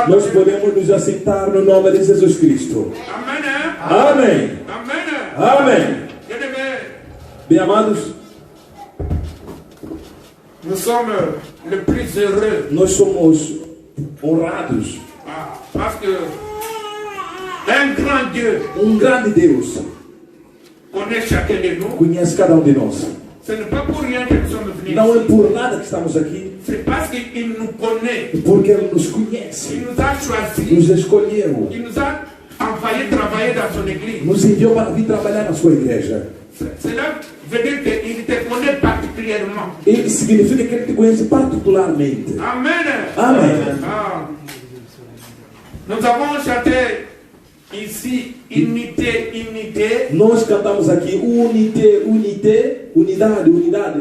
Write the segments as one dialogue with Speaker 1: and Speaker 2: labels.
Speaker 1: Nós podemos nos assentar no nome de Jesus Cristo. Amém. Amém. Bem amados,
Speaker 2: nous sommes les plus heureux.
Speaker 1: Nós somos honrados.
Speaker 2: Parce que un grand Dieu
Speaker 1: grande Deus
Speaker 2: connaît chacun de nous.
Speaker 1: Conhece cada de nós.
Speaker 2: Ce n'est pas pour rien que nous sommes venus.
Speaker 1: Não é por nada que estamos aqui.
Speaker 2: C'est parce qu'il nous connaît.
Speaker 1: Porque Ele nos conhece.
Speaker 2: Il nous a choisis.
Speaker 1: Nos escolheu.
Speaker 2: Il nous a envoyé travailler dans son église.
Speaker 1: Nos enviou para vir trabalhar na sua igreja.
Speaker 2: Cela veut dire qu'il te connaît particulièrement.
Speaker 1: Ele significa que Ele te conhece particularmente.
Speaker 2: Amen.
Speaker 1: Amém.
Speaker 2: Nous avons chanté ici unité, unité.
Speaker 1: Nós cantamos aqui unité, unité, unidade, unidade.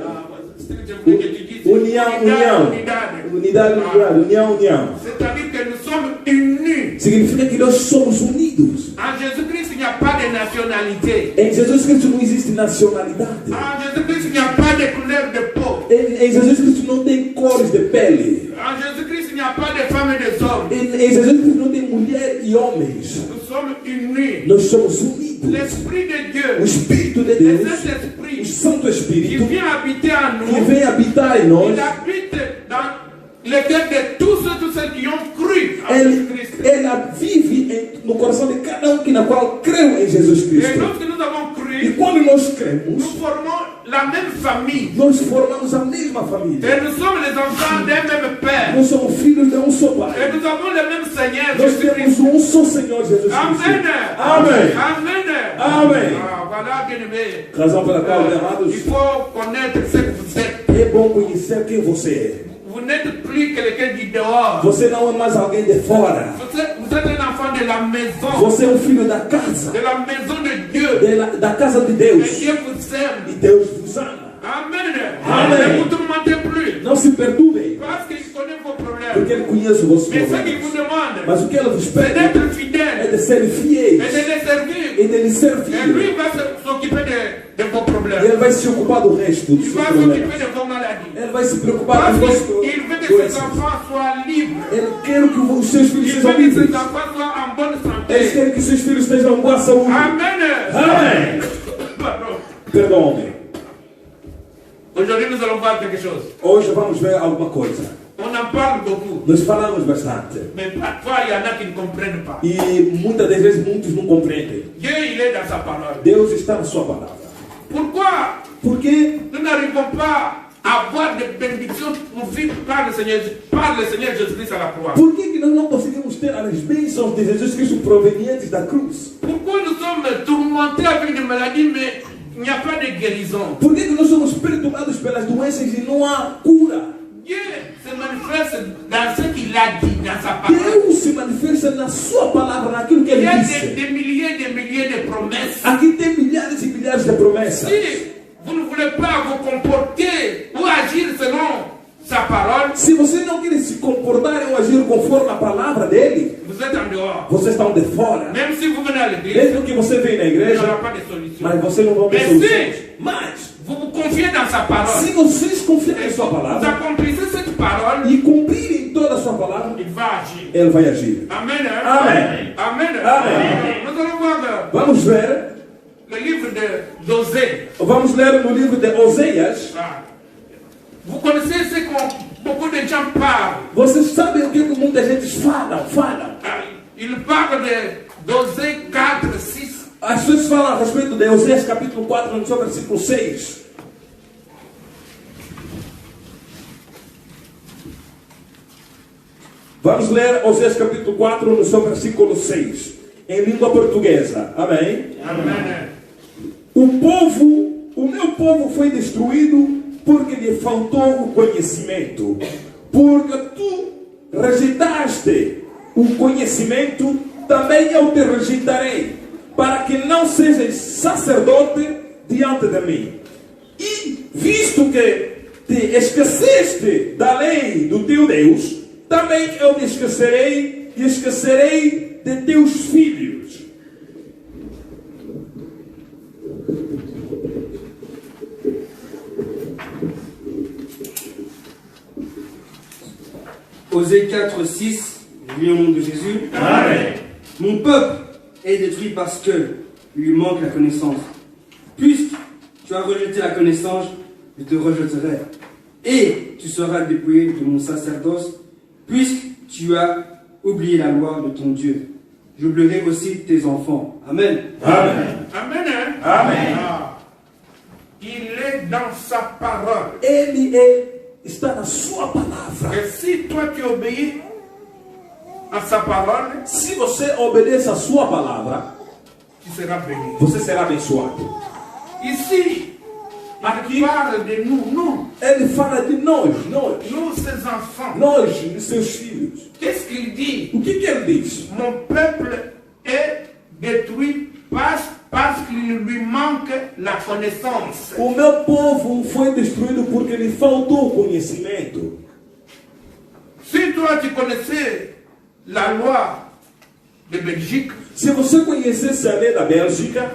Speaker 1: União, união. Unidade, unidade, união, união.
Speaker 2: C'est-à-dire que nous sommes unis.
Speaker 1: Significa que nós somos unidos.
Speaker 2: En Jésus-Christ, il n'y a pas de nationalité.
Speaker 1: Em Jesus Cristo não existe nacionalidade.
Speaker 2: En Jésus-Christ, il n'y a pas de couleur de peau.
Speaker 1: Em Jesus Cristo não tem cores de pele.
Speaker 2: En Jésus-Christ, il n'y a pas de femmes et de hommes.
Speaker 1: Em Jesus Cristo não tem mulher e homens.
Speaker 2: Nous sommes unis.
Speaker 1: Nós somos unidos.
Speaker 2: L'Esprit de Dieu,
Speaker 1: O Espírito de
Speaker 2: le
Speaker 1: Deus,
Speaker 2: Saint-Esprit,
Speaker 1: o Santo
Speaker 2: qui
Speaker 1: Espírito,
Speaker 2: vient habiter en
Speaker 1: que
Speaker 2: nous,
Speaker 1: vem habitar em nós,
Speaker 2: il habite dans le cœur de tous ceux qui ont cru en Jésus-Christ.
Speaker 1: Ela vive no coração de cada que na qual creu em Jesus
Speaker 2: Et
Speaker 1: Cristo.
Speaker 2: lorsque nous avons
Speaker 1: E
Speaker 2: cru,
Speaker 1: quando nós cremos,
Speaker 2: nous formons la même famille.
Speaker 1: nós formamos a mesma família.
Speaker 2: Et nous sommes les enfants d'un même Père.
Speaker 1: Nós somos filhos de só Pai.
Speaker 2: Et nous avons le même Seigneur
Speaker 1: Nós
Speaker 2: Jésus-Christ.
Speaker 1: temos só Senhor Jesus Cristo.
Speaker 2: Amen.
Speaker 1: Amém.
Speaker 2: Amen.
Speaker 1: Amém.
Speaker 2: Voilà, bien-aimés.
Speaker 1: Razão pela qual, amados,
Speaker 2: Il faut connaître ce que vous êtes.
Speaker 1: é bom conhecer quem você é.
Speaker 2: Vous n'êtes plus quelqu'un du dehors.
Speaker 1: Você não é mais alguém de fora.
Speaker 2: Vous êtes un enfant de la maison.
Speaker 1: Você é filho da casa.
Speaker 2: De la maison de Dieu.
Speaker 1: Da casa de Deus.
Speaker 2: Et Dieu vous aime.
Speaker 1: E Deus vos ama.
Speaker 2: Amen.
Speaker 1: Amém.
Speaker 2: Ne vous tourmentez plus.
Speaker 1: Não se perturbem.
Speaker 2: Parce qu'il connaît vos problèmes.
Speaker 1: Porque Ele conhece os vossos
Speaker 2: Mais ce qu'il
Speaker 1: problemas.
Speaker 2: vous demande,
Speaker 1: Mas o que Ele vos
Speaker 2: c'est
Speaker 1: pede
Speaker 2: d'être
Speaker 1: é
Speaker 2: fidèle.
Speaker 1: de ser
Speaker 2: Et
Speaker 1: fiéis.
Speaker 2: de le servir.
Speaker 1: E de lhe
Speaker 2: Et
Speaker 1: servir.
Speaker 2: lui va s'occuper de vos
Speaker 1: E
Speaker 2: problèmes.
Speaker 1: Ele vai se ocupar do resto
Speaker 2: Il
Speaker 1: dos seus
Speaker 2: va
Speaker 1: problemas.
Speaker 2: s'occuper de vos maladies.
Speaker 1: Ele vai se preocupar
Speaker 2: Parce
Speaker 1: com os vossos
Speaker 2: qu'il veut que ses
Speaker 1: doenças.
Speaker 2: enfants soient libres.
Speaker 1: Ele quer que os seus filhos
Speaker 2: Il
Speaker 1: sejam
Speaker 2: veut que ses
Speaker 1: livres.
Speaker 2: enfants soient en bonne
Speaker 1: Eles
Speaker 2: santé.
Speaker 1: querem que seus filhos estejam em boa saúde.
Speaker 2: Amen.
Speaker 1: Amém.
Speaker 2: Pardon.
Speaker 1: Perdão-me.
Speaker 2: Aujourd'hui, nous allons voir quelque chose.
Speaker 1: Hoje vamos ver alguma coisa.
Speaker 2: On en parle beaucoup.
Speaker 1: Nós falamos bastante.
Speaker 2: Mais parfois, il y en a qui ne comprennent pas.
Speaker 1: E muitas das vezes muitos não compreendem.
Speaker 2: Dieu, il est dans sa parole.
Speaker 1: Deus está na sua palavra.
Speaker 2: Pourquoi
Speaker 1: Porque
Speaker 2: nous n'arrivons pas à avoir des bénédictions pourvues par le Seigneur Jésus-Christ à la croix?
Speaker 1: Por que nós não conseguimos ter as bênçãos de Jesus Cristo provenientes da cruz?
Speaker 2: Pourquoi nous sommes tourmentés avec des maladies, mais il n'y a pas de guérison?
Speaker 1: Por que nós somos perturbados pelas doenças e não há cura?
Speaker 2: Dieu se manifeste dans ce qu'il a dit, dans sa parole.
Speaker 1: Deus se manifesta na sua palavra, naquilo que
Speaker 2: Il y
Speaker 1: Ele
Speaker 2: a
Speaker 1: disse.
Speaker 2: des milliers de promesses.
Speaker 1: Aqui tem milhares e milhares de promessas.
Speaker 2: Si vous ne voulez pas vous comporter ou agir selon sa parole,
Speaker 1: Se você não quer se comportar ou agir conforme a palavra dele,
Speaker 2: vous êtes en dehors.
Speaker 1: vocês estão de fora.
Speaker 2: Même si vous venez à l'église,
Speaker 1: Mesmo que você venha na
Speaker 2: il n'y
Speaker 1: igreja,
Speaker 2: aura pas de solution.
Speaker 1: mas você não vai ter
Speaker 2: Mas
Speaker 1: soluções.
Speaker 2: sim.
Speaker 1: Mas,
Speaker 2: Vous vous confiez dans sa parole.
Speaker 1: se vocês confiarem
Speaker 2: Et
Speaker 1: em sua
Speaker 2: vous
Speaker 1: palavra
Speaker 2: accomplissez cette parole,
Speaker 1: e cumprirem toda a sua palavra,
Speaker 2: il va agir.
Speaker 1: ele vai agir.
Speaker 2: Amen.
Speaker 1: Amen.
Speaker 2: Amen.
Speaker 1: Amen.
Speaker 2: Nous allons voir
Speaker 1: Vamos ver,
Speaker 2: le livre d'Osée.
Speaker 1: vamos ler no livro de Oséias.
Speaker 2: Vous connaissez ce que beaucoup de gens parlent.
Speaker 1: Vocês sabem o que muita gente falam?
Speaker 2: Ils parlent d'Osée 4, 6.
Speaker 1: As pessoas falam a respeito de Oséias capítulo 4, no seu versículo 6. Vamos ler Oséias capítulo 4, no seu versículo 6. Em língua portuguesa. Amém?
Speaker 2: Amen.
Speaker 1: O meu povo foi destruído porque lhe faltou o conhecimento. Porque tu rejeitaste o conhecimento, também eu te rejeitarei, para que não sejas sacerdote diante de mim. E visto que te esqueceste da lei do teu Deus, também eu me esquecerei e esquecerei de teus filhos.
Speaker 3: Osée 4, 6, Oui, au nom de Jésus.
Speaker 2: Amen.
Speaker 3: Mon peuple est détruit parce que lui manque la connaissance. Puisque tu as rejeté la connaissance, je te rejetterai. Et tu seras dépouillé de mon sacerdoce, puisque tu as oublié la loi de ton Dieu. J'oublierai aussi tes enfants. Amen.
Speaker 1: Amen.
Speaker 2: Amen. Hein?
Speaker 1: Amen.
Speaker 2: Ah. Il est dans sa parole.
Speaker 1: Está na sua palavra.
Speaker 2: Et si toi tu obéis à sa parole,
Speaker 1: Se você obedece a sua palavra,
Speaker 2: tu seras béni.
Speaker 1: você será abençoado.
Speaker 2: Ici, il parle de nous,
Speaker 1: Ele fala de nós,
Speaker 2: nous ses enfants.
Speaker 1: nós, seus filhos.
Speaker 2: Qu'est-ce qu'il dit?
Speaker 1: O que ele diz?
Speaker 2: Mon peuple est détruit parce qu'il lui manque la connaissance.
Speaker 1: O meu povo foi destruído porque lhe faltou conhecimento.
Speaker 2: Si toi tu connaissais la loi de Belgique,
Speaker 1: Se você conhecesse a lei da Bélgica,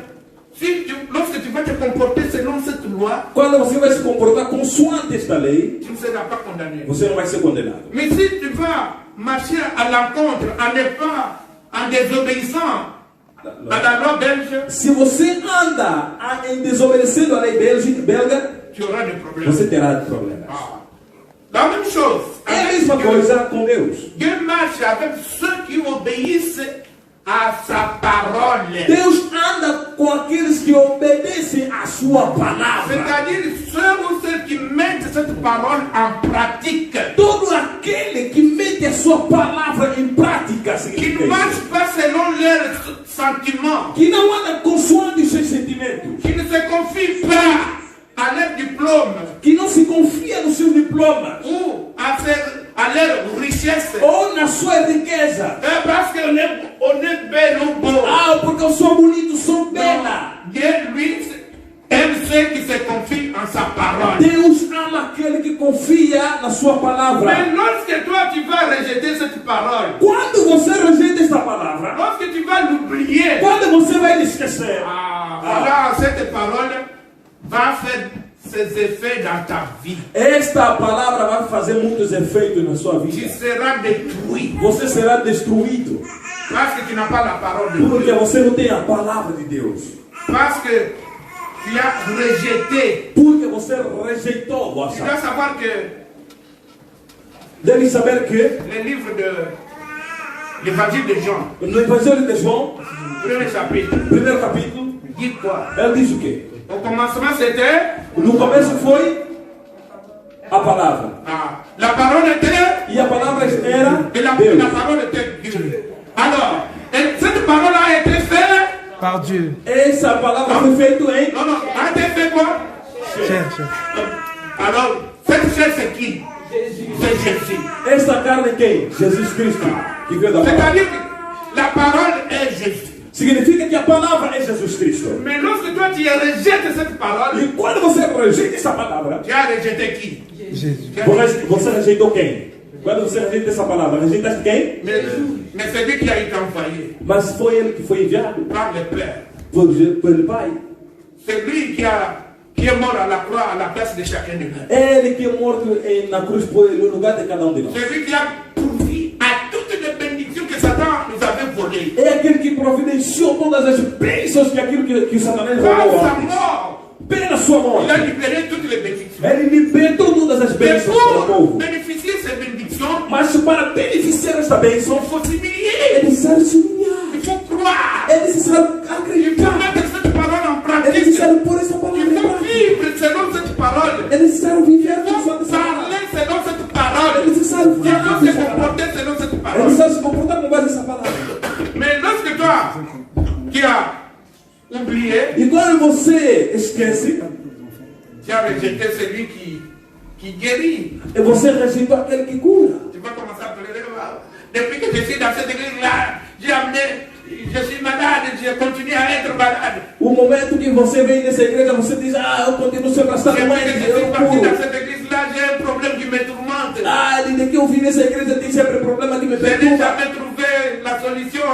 Speaker 2: lorsque tu vas te comporter selon cette loi,
Speaker 1: quando você vai se comportar consoante esta lei,
Speaker 2: tu ne seras pas condamné.
Speaker 1: você não vai ser condenado.
Speaker 2: Mais si tu vas marcher à l'encontre, en n'est pas en désobéissant à la loi belge,
Speaker 1: Se você anda em desobedecendo a lei belga,
Speaker 2: tu auras des problèmes.
Speaker 1: você terá problemas.
Speaker 2: Ah. La même chose.
Speaker 1: É a
Speaker 2: avec
Speaker 1: mesma
Speaker 2: Dieu.
Speaker 1: coisa com Deus.
Speaker 2: Dieu marche avec ceux qui obéissent à sa parole.
Speaker 1: Deus anda com aqueles que obedecem a sua palavra.
Speaker 2: C'est-à-dire ceux ou celles qui mettent cette parole en pratique.
Speaker 1: Todo aquele que mete a sua palavra em prática,
Speaker 2: Qui
Speaker 1: significa
Speaker 2: ne
Speaker 1: isso.
Speaker 2: marchent pas selon leurs sentiments.
Speaker 1: Que não anda consoante os seus sentimentos.
Speaker 2: Qui ne se confient pas à leur diplôme
Speaker 1: Que não se confia nos seus diplomas.
Speaker 2: ou à leur richesse.
Speaker 1: Ou na sua riqueza.
Speaker 2: Et parce qu'on est belle ou beau.
Speaker 1: Ah, porque eu sou bonito, sou bela.
Speaker 2: Dieu, lui, aime ceux qui se confient en sa parole.
Speaker 1: Deus ama aquele que confia na sua palavra.
Speaker 2: Mais lorsque toi tu vas rejeter cette parole,
Speaker 1: Quando você rejeita esta palavra,
Speaker 2: lorsque tu vas l'oublier,
Speaker 1: quando você vai esquecer,
Speaker 2: voilà, cette parole va faire ses effets dans ta vie.
Speaker 1: esta palavra vai fazer muitos efeitos na sua
Speaker 2: Tu
Speaker 1: vida.
Speaker 2: seras détruit
Speaker 1: Você será destruído.
Speaker 2: parce que tu n'as pas la parole de
Speaker 1: Porque
Speaker 2: Dieu.
Speaker 1: você não tem a palavra de Deus.
Speaker 2: Parce que tu as rejeté.
Speaker 1: Porque você rejeitou.
Speaker 2: Tu dois savoir que
Speaker 1: Deve saber que
Speaker 2: le livre de l'évangile de Jean,
Speaker 1: no Evangelho de João,
Speaker 2: premier chapitre,
Speaker 1: primeiro capítulo,
Speaker 2: dit quoi?
Speaker 1: ele diz o quê?
Speaker 2: Au commencement c'était
Speaker 1: No começo foi a palavra.
Speaker 2: la parole était
Speaker 1: E a palavra era
Speaker 2: et la
Speaker 1: Deus.
Speaker 2: parole était Dieu. Alors, cette parole a été faite.
Speaker 4: Par Dieu.
Speaker 1: Essa palavra foi feita em
Speaker 2: Non, a été fait quoi?
Speaker 4: Cher, cher.
Speaker 2: Alors, cette chair c'est qui? C'est Jésus.
Speaker 1: esta carne quem? Jesus Cristo, que veio da palavra.
Speaker 2: C'est-à-dire que la parole est Jésus.
Speaker 1: Significa que a palavra é Jesus Cristo.
Speaker 2: Mais lorsque toi tu rejettes cette parole,
Speaker 1: E quando você rejeita essa palavra,
Speaker 2: tu as rejeté qui?
Speaker 4: Jésus.
Speaker 1: você rejeitou quem? Quando você rejeita essa palavra, rejeitaste quem?
Speaker 2: Mais c'est lui qui a été envoyé
Speaker 1: Mas foi ele que foi enviado
Speaker 2: par le Père.
Speaker 1: pelo Pai.
Speaker 2: C'est lui qui est mort à la croix à la place de chacun de nous.
Speaker 1: Ele que é morto na cruz no lugar de cada de nós.
Speaker 2: C'est lui qui a pourvu à toutes les bénédictions que Satan nous avait volées.
Speaker 1: É aquele que providenciou todas as bênçãos que aquilo que Satanás
Speaker 2: Par
Speaker 1: roubou
Speaker 2: sa
Speaker 1: antes.
Speaker 2: mort,
Speaker 1: Pela sua morte,
Speaker 2: il a libéré toutes les bénédictions.
Speaker 1: ele libertou todas as
Speaker 2: Mais
Speaker 1: bênçãos para o
Speaker 2: pour
Speaker 1: povo.
Speaker 2: bénéficier ces bénédictions,
Speaker 1: Mas para beneficiar esta bênção,
Speaker 2: il faut s'humilier.
Speaker 1: é necessário se humilhar.
Speaker 2: Il faut croire.
Speaker 1: É necessário
Speaker 2: Il faut
Speaker 1: acreditar.
Speaker 2: mettre cette parole en
Speaker 1: É
Speaker 2: pratique.
Speaker 1: necessário pôr essa palavra
Speaker 2: Il
Speaker 1: em
Speaker 2: faut
Speaker 1: prática.
Speaker 2: vivre selon cette parole.
Speaker 1: É necessário viver
Speaker 2: Il faut
Speaker 1: conforme essa palavra.
Speaker 2: parler selon cette
Speaker 1: É
Speaker 2: parole.
Speaker 1: necessário
Speaker 2: Il faut
Speaker 1: falar
Speaker 2: se comporter selon cette
Speaker 1: É
Speaker 2: parole.
Speaker 1: necessário se comportar com base nessa palavra.
Speaker 2: Mais lorsque toi, qui as oublié,
Speaker 1: E quando você esquece,
Speaker 2: tu as rejeté celui qui guérit,
Speaker 1: e você rejeitou aquele que cura.
Speaker 2: tu vas commencer à pleurer. Depuis que je suis dans cette église-là, je suis malade, je continue à être malade.
Speaker 1: O momento que você vem nessa igreja, você diz, eu continuo sempre a estar
Speaker 2: Depuis
Speaker 1: doente,
Speaker 2: que je
Speaker 1: eu
Speaker 2: suis
Speaker 1: não
Speaker 2: parti
Speaker 1: curo.
Speaker 2: dans cette église-là, j'ai un problème qui me tourmente.
Speaker 1: Desde que eu vim nessa igreja tem sempre problema que me
Speaker 2: Je n'ai
Speaker 1: perturba.
Speaker 2: jamais trouvé la solution.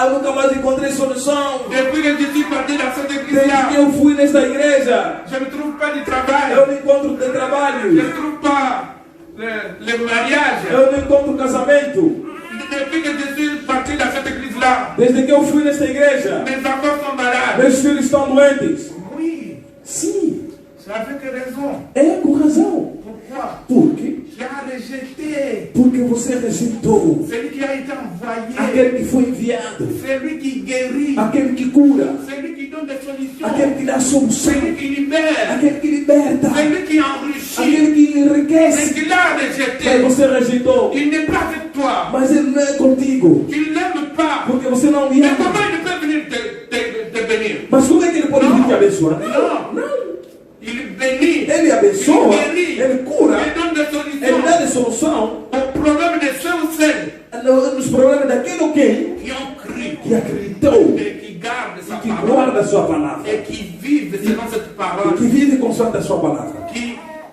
Speaker 1: Eu nunca mais encontrei solução.
Speaker 2: Depuis que je suis parti dans cette
Speaker 1: Desde
Speaker 2: église-là,
Speaker 1: que eu fui nesta igreja,
Speaker 2: je ne trouve pas de travail.
Speaker 1: eu não encontro de
Speaker 2: Je
Speaker 1: trabalho.
Speaker 2: ne trouve pas le mariage.
Speaker 1: Eu não encontro casamento.
Speaker 2: depuis que je suis parti dans cette église-là,
Speaker 1: Desde que eu fui nesta igreja,
Speaker 2: mes enfants sont malades.
Speaker 1: meus filhos estão doentes.
Speaker 2: Oui,
Speaker 1: Sim,
Speaker 2: c'est avec raison.
Speaker 1: é com razão.
Speaker 2: Pourquoi?
Speaker 1: Por quê?
Speaker 2: Tu as rejeté
Speaker 1: Porque você rejeitou
Speaker 2: celui qui a été envoyé,
Speaker 1: aquele que foi enviado,
Speaker 2: celui qui guérit,
Speaker 1: aquele que cura,
Speaker 2: celui qui donne des solutions,
Speaker 1: aquele que dá solução,
Speaker 2: celui qui libère,
Speaker 1: aquele que liberta,
Speaker 2: celui qui enrichit.
Speaker 1: aquele que
Speaker 2: Mais
Speaker 1: enriquece.
Speaker 2: qu'il a
Speaker 1: Mas
Speaker 2: rejeté,
Speaker 1: você rejeitou,
Speaker 2: il n'est pas avec toi,
Speaker 1: mas ele não é contigo,
Speaker 2: qu'il n'aime pas.
Speaker 1: porque você não me
Speaker 2: Mais
Speaker 1: ama.
Speaker 2: comment il peut venir te bénir?
Speaker 1: Mas como é que ele pode vir te abençoar?
Speaker 2: Não.
Speaker 1: Não.
Speaker 2: Il bénit,
Speaker 1: Ele abençoa,
Speaker 2: il guérit,
Speaker 1: ele cura,
Speaker 2: il donne des
Speaker 1: ele dá
Speaker 2: solutions
Speaker 1: de solução
Speaker 2: au problème de ceux ou celles
Speaker 1: nos problemas daquele ou quem
Speaker 2: qui ont cru
Speaker 1: que acreditou
Speaker 2: et qui gardent sa
Speaker 1: e que
Speaker 2: parole
Speaker 1: guarda a sua palavra,
Speaker 2: et qui vivent selon cette
Speaker 1: e
Speaker 2: parole,
Speaker 1: que vive consoante a sua palavra,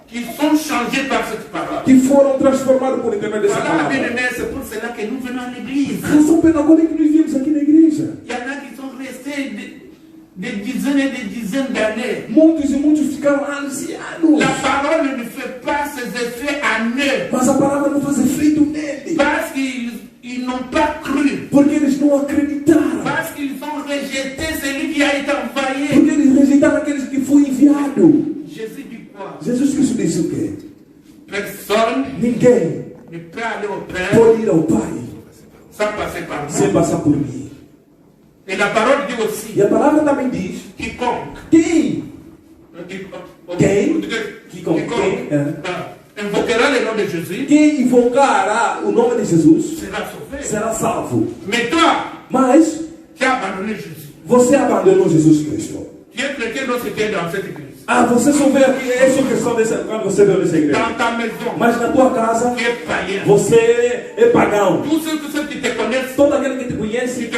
Speaker 2: qui sont changés par cette parole.
Speaker 1: que foram transformados por intermédio dessa
Speaker 2: Voilà,
Speaker 1: palavra.
Speaker 2: bien-aimés, c'est pour cela que nous venons à l'église.
Speaker 1: Razão pela qual é que nós viemos aqui na igreja.
Speaker 2: Il y en a qui sont restés des dizaines et des dizaines d'années.
Speaker 1: Muitos e muitos ficaram anos e anos,
Speaker 2: La parole ne fait pas ses effets en eux
Speaker 1: mas a palavra não faz efeito nele,
Speaker 2: parce qu'ils n'ont pas cru,
Speaker 1: porque eles não acreditaram,
Speaker 2: parce qu'ils ont rejeté celui qui a été envoyé.
Speaker 1: porque eles rejeitaram aqueles que foi enviado.
Speaker 2: Jésus dit quoi?
Speaker 1: Jesus Cristo disse o quê?
Speaker 2: Personne
Speaker 1: Ninguém
Speaker 2: ne peut aller au Père
Speaker 1: pode ir ao Pai
Speaker 2: sans passer par
Speaker 1: sem
Speaker 2: moi.
Speaker 1: passar por mim.
Speaker 2: Et la parole dit aussi,
Speaker 1: E a palavra também diz:
Speaker 2: quiconque,
Speaker 1: quem Quem?
Speaker 2: quiconque invoquera le nom de Jésus
Speaker 1: invocará o nome de Jesus
Speaker 2: sera sauvé.
Speaker 1: será salvo.
Speaker 2: Mais toi,
Speaker 1: Mas
Speaker 2: tu as abandonné Jésus.
Speaker 1: você abandonou Jesus Cristo.
Speaker 2: Tu es chrétien lorsque tu es dans cette église.
Speaker 1: Ah, você só veio aqui, essa é a questão dessa, quando você veio nessa igreja.
Speaker 2: Dans ta maison,
Speaker 1: Mas na tua casa,
Speaker 2: tu es païen.
Speaker 1: você é pagão.
Speaker 2: Tous ceux qui te connaissent,
Speaker 1: Todo aquele que te conhece,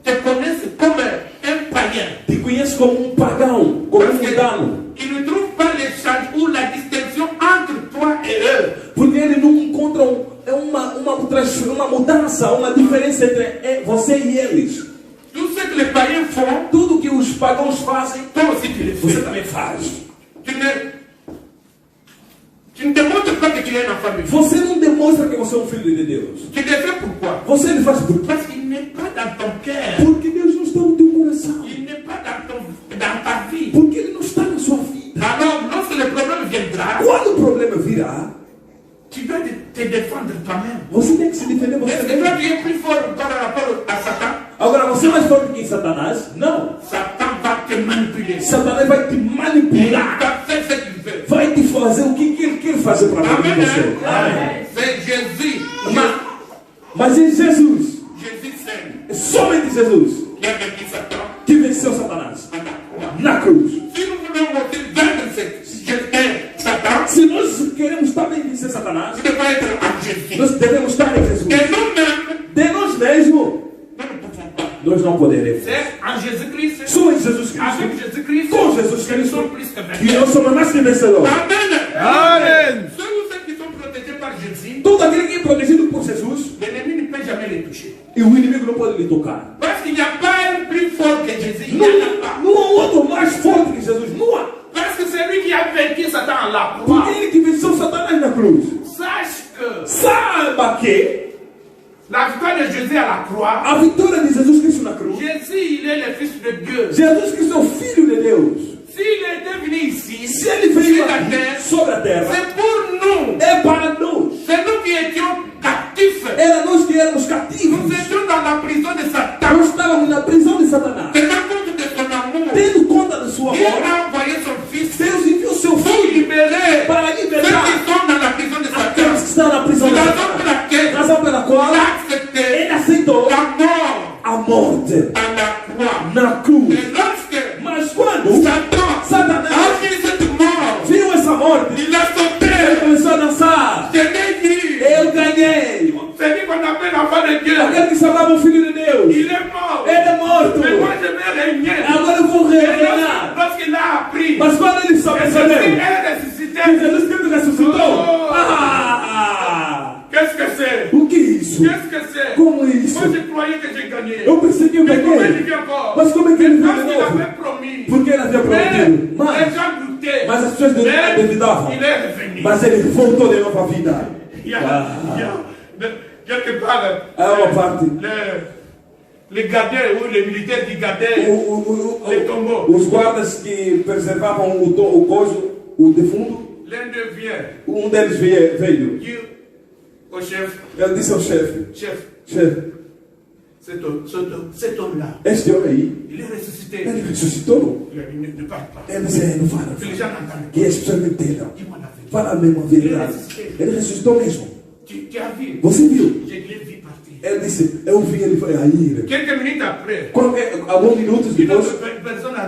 Speaker 2: te connaissent comme un païen.
Speaker 1: te conhece como pagão, como
Speaker 2: Parce
Speaker 1: mundano.
Speaker 2: qu'ils ne trouvent pas l'échange ou la distinction entre toi et eux.
Speaker 1: Porque eles não encontram uma mudança, uma diferença entre você e eles.
Speaker 2: Tout ce que les païens font,
Speaker 1: Tudo que os pagãos fazem,
Speaker 2: toi aussi tu le
Speaker 1: você
Speaker 2: fais.
Speaker 1: também faz.
Speaker 2: Tu ne démontres pas que tu es un enfant de Dieu.
Speaker 1: Você não demonstra que você é um filho de Deus.
Speaker 2: Tu le fais pourquoi?
Speaker 1: Você le faz por quê?
Speaker 2: Parce qu'il n'est pas dans ton cœur.
Speaker 1: Porque Deus não está no teu coração.
Speaker 2: Il n'est pas dans ta vie.
Speaker 1: Porque Ele não está na sua vida.
Speaker 2: Alors, lorsque le problème viendra,
Speaker 1: Quando o problema virá,
Speaker 2: tu dois te défendre toi-même.
Speaker 1: você tem que se defender você
Speaker 2: Est-ce que toi
Speaker 1: mesmo.
Speaker 2: tu es plus fort par rapport à Satan?
Speaker 1: Agora, você é mais forte que Satanás? Não.
Speaker 2: Satan va te manipuler.
Speaker 1: Satanás vai te
Speaker 2: Il
Speaker 1: manipular.
Speaker 2: va faire ce qu'il veut.
Speaker 1: Vai te fazer o que Ele quer fazer para
Speaker 2: Amen.
Speaker 1: você.
Speaker 2: Hein? C'est Jésus.
Speaker 1: Mas em Jesus,
Speaker 2: Jésus seul
Speaker 1: somente Jesus,
Speaker 2: qui a vaincu Satan
Speaker 1: que venceu Satanás
Speaker 2: à la croix.
Speaker 1: na cruz.
Speaker 2: Si nous voulons vaincre Satan,
Speaker 1: Se nós queremos também vencer Satanás,
Speaker 2: tu devrais être en Jésus.
Speaker 1: nós devemos estar em Jesus.
Speaker 2: Et nous-mêmes,
Speaker 1: De nós mesmos,
Speaker 2: nous ne pouvons pas.
Speaker 1: nós não poderemos.
Speaker 2: C'est en Jésus-Christ.
Speaker 1: Só em Jesus
Speaker 2: Avec
Speaker 1: Cristo,
Speaker 2: Jésus-Christ,
Speaker 1: com Jesus
Speaker 2: que nous
Speaker 1: Cristo,
Speaker 2: sommes plus que
Speaker 1: que
Speaker 2: vainqueurs.
Speaker 1: nós somos mais que vencedores.
Speaker 2: Amen. Ceux ou celles qui sont protégés par Jésus,
Speaker 1: Todo aquele que é protegido por Jesus,
Speaker 2: l'ennemi ne peut jamais les toucher.
Speaker 1: e o inimigo não pode lhe tocar.
Speaker 2: Parce qu'il n'y a pas un plus fort que Jésus. Il n'y en a pas.
Speaker 1: Não há outro mais forte que Jesus. Não há.
Speaker 2: Parce que c'est lui qui a vaincu Satan à la
Speaker 1: Porque
Speaker 2: croix.
Speaker 1: ele que venceu Satanás na cruz.
Speaker 2: Sache que
Speaker 1: Saiba que
Speaker 2: la victoire de Jésus à la croix,
Speaker 1: a vitória de Jesus Cristo na cruz,
Speaker 2: Jésus, il est le Fils de Dieu.
Speaker 1: Jesus Cristo é o Filho de Deus.
Speaker 2: S'il était venu ici,
Speaker 1: Se ele veio
Speaker 2: sur la
Speaker 1: aqui
Speaker 2: terre,
Speaker 1: sobre a terra,
Speaker 2: c'est pour nous.
Speaker 1: é para nós.
Speaker 2: C'est nous qui étions captifs.
Speaker 1: Era nós que éramos
Speaker 2: Nous
Speaker 1: cativos.
Speaker 2: étions dans la prison de Satan.
Speaker 1: Nós estávamos na prisão de Satanás.
Speaker 2: Tenant compte de son amour,
Speaker 1: Tendo conta da sua
Speaker 2: Dieu
Speaker 1: morte,
Speaker 2: a envoyé son Fils
Speaker 1: Deus enviou seu
Speaker 2: pour
Speaker 1: Filho
Speaker 2: libérer
Speaker 1: para
Speaker 2: ceux
Speaker 1: libertar
Speaker 2: qui sont dans la prison de
Speaker 1: aqueles
Speaker 2: Satan.
Speaker 1: que estão na prisão
Speaker 2: C'est
Speaker 1: de
Speaker 2: la raison pour
Speaker 1: Satanás.
Speaker 2: laquelle
Speaker 1: Razão pela
Speaker 2: il
Speaker 1: qual
Speaker 2: a accepté
Speaker 1: ele aceitou
Speaker 2: la mort
Speaker 1: a morte
Speaker 2: à la croix.
Speaker 1: na cruz.
Speaker 2: Et lorsque
Speaker 1: Mas quando
Speaker 2: Satan a vu cette mort,
Speaker 1: viu essa morte,
Speaker 2: il a
Speaker 1: ele
Speaker 2: sauté.
Speaker 1: começou a dançar.
Speaker 2: Je l'ai dit.
Speaker 1: Eu ganhei.
Speaker 2: C'est lui qu'on appelle l'enfant de Dieu.
Speaker 1: Aquele que chamava o Filho de Deus.
Speaker 2: Il est mort.
Speaker 1: Ele é morto.
Speaker 2: Mais moi je vais régner.
Speaker 1: Agora eu vou
Speaker 2: Et
Speaker 1: reinar.
Speaker 2: lorsqu'il a appris
Speaker 1: Mas quando ele só
Speaker 2: que Jésus
Speaker 1: percebeu
Speaker 2: est ressuscité,
Speaker 1: que Jesus Cristo ressuscitou,
Speaker 2: Oh. qu'est-ce que c'est?
Speaker 1: o que é isso?
Speaker 2: Qu'est-ce que c'est?
Speaker 1: Como é isso?
Speaker 2: Moi je croyais que j'ai gagné.
Speaker 1: Eu pensei que eu
Speaker 2: Mais comment il
Speaker 1: ganhei.
Speaker 2: vit encore?
Speaker 1: Mas como é que ele
Speaker 2: Parce
Speaker 1: veio de
Speaker 2: qu'il
Speaker 1: novo?
Speaker 2: avait promis.
Speaker 1: Porque ele havia
Speaker 2: Mais
Speaker 1: prometido.
Speaker 2: les
Speaker 1: Mas
Speaker 2: gens doutaient.
Speaker 1: as pessoas
Speaker 2: Mais
Speaker 1: duvidavam.
Speaker 2: il est revenu.
Speaker 1: Mas ele voltou de novo à vida.
Speaker 2: Il y a-
Speaker 1: Ah.
Speaker 2: il y a- quelque part, les gardiens ou les militaires qui gardaient les tombeaux.
Speaker 1: Os guardas que preservavam o cojo, o defunto.
Speaker 2: L'un d'eux vient.
Speaker 1: Deles veio.
Speaker 2: Dit au chef.
Speaker 1: Ele disse ao chefe.
Speaker 2: Chef. Cet homme-là.
Speaker 1: Este homem aí.
Speaker 2: Il est ressuscité.
Speaker 1: Ele ressuscitou.
Speaker 2: Il ne parle pas.
Speaker 1: Ele disse, não fala.
Speaker 2: Que les gens n'entendent.
Speaker 1: Que as pessoas não entendam.
Speaker 2: Dis-moi la vérité.
Speaker 1: Fala mesmo a verdade. Ele ressuscitou mesmo.
Speaker 2: Tu as vu?
Speaker 1: Você viu?
Speaker 2: Je l'ai vu partir.
Speaker 1: Ele disse, eu vi ele a ir.
Speaker 2: Quelques minutes après.
Speaker 1: Alguns minutos depois,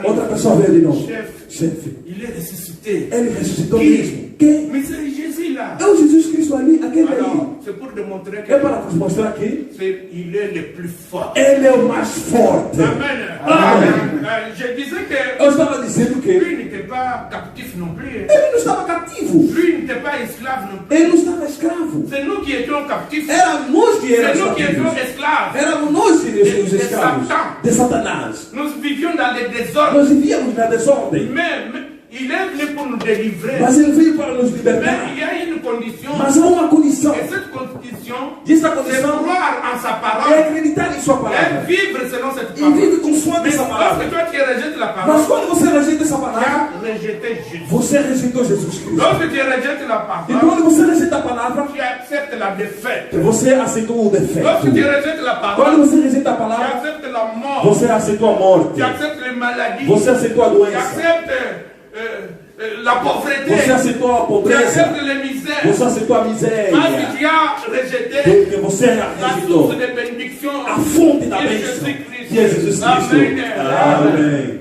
Speaker 1: outra pessoa veio de novo. Chefe.
Speaker 2: Il est ressuscité.
Speaker 1: Ele ressuscitou mesmo. Quem?
Speaker 2: Mais c'est Jésus là.
Speaker 1: É o Jesus Cristo ali, aquele ali.
Speaker 2: C'est pour démontrer que
Speaker 1: É para nos mostrar que
Speaker 2: il est le plus fort.
Speaker 1: ele é o mais forte.
Speaker 2: Amen. Je disais que
Speaker 1: Eu estava dizendo que
Speaker 2: lui n'était pas captif non plus.
Speaker 1: ele não estava cativo.
Speaker 2: Lui n'était pas esclave non plus.
Speaker 1: Ele não estava escravo.
Speaker 2: C'est nous qui étions captifs.
Speaker 1: Era nós que
Speaker 2: C'est
Speaker 1: éramos
Speaker 2: nous qui étions
Speaker 1: cativos.
Speaker 2: esclaves.
Speaker 1: Éramos nós que éramos os escravos de Satanás.
Speaker 2: Nous vivions dans les désordres.
Speaker 1: Nós vivíamos na desordem.
Speaker 2: Mais il est venu pour nous délivrer.
Speaker 1: Mas ele veio para nos
Speaker 2: Mais
Speaker 1: libertar.
Speaker 2: il y a une condition.
Speaker 1: Mas há uma condição.
Speaker 2: Et cette condition,
Speaker 1: E essa
Speaker 2: c'est
Speaker 1: condição
Speaker 2: croire en sa
Speaker 1: é
Speaker 2: parole
Speaker 1: acreditar em sua
Speaker 2: et
Speaker 1: palavra.
Speaker 2: vivre selon cette
Speaker 1: E
Speaker 2: parole.
Speaker 1: vive consoante
Speaker 2: Mais
Speaker 1: essa palavra.
Speaker 2: lorsque toi tu rejettes la parole,
Speaker 1: Mas quando você rejeita essa
Speaker 2: tu
Speaker 1: palavra,
Speaker 2: as rejeté Jésus.
Speaker 1: você rejeitou Jesus Cristo.
Speaker 2: Lorsque tu rejettes la
Speaker 1: E
Speaker 2: parole,
Speaker 1: quando você rejeita a palavra,
Speaker 2: tu acceptes la défaite.
Speaker 1: você aceitou o defeito.
Speaker 2: Lorsque tu rejettes la
Speaker 1: Quando
Speaker 2: parole,
Speaker 1: você rejeita a
Speaker 2: tu
Speaker 1: palavra,
Speaker 2: acceptes la mort.
Speaker 1: você aceitou a morte.
Speaker 2: Tu acceptes les maladies.
Speaker 1: Você aceitou a
Speaker 2: Tu
Speaker 1: doença.
Speaker 2: acceptes la pauvreté.
Speaker 1: Você aceitou a
Speaker 2: Tu
Speaker 1: pobreza.
Speaker 2: acceptes les misères.
Speaker 1: Você aceitou a
Speaker 2: Parce que
Speaker 1: miséria.
Speaker 2: tu as rejeté
Speaker 1: Porque você
Speaker 2: la
Speaker 1: rejeitou
Speaker 2: source de bénédiction.
Speaker 1: a fonte da
Speaker 2: qui est
Speaker 1: bênção,
Speaker 2: Jésus-Christ.
Speaker 1: que é Jesus Cristo.
Speaker 2: Amen.
Speaker 1: Amém.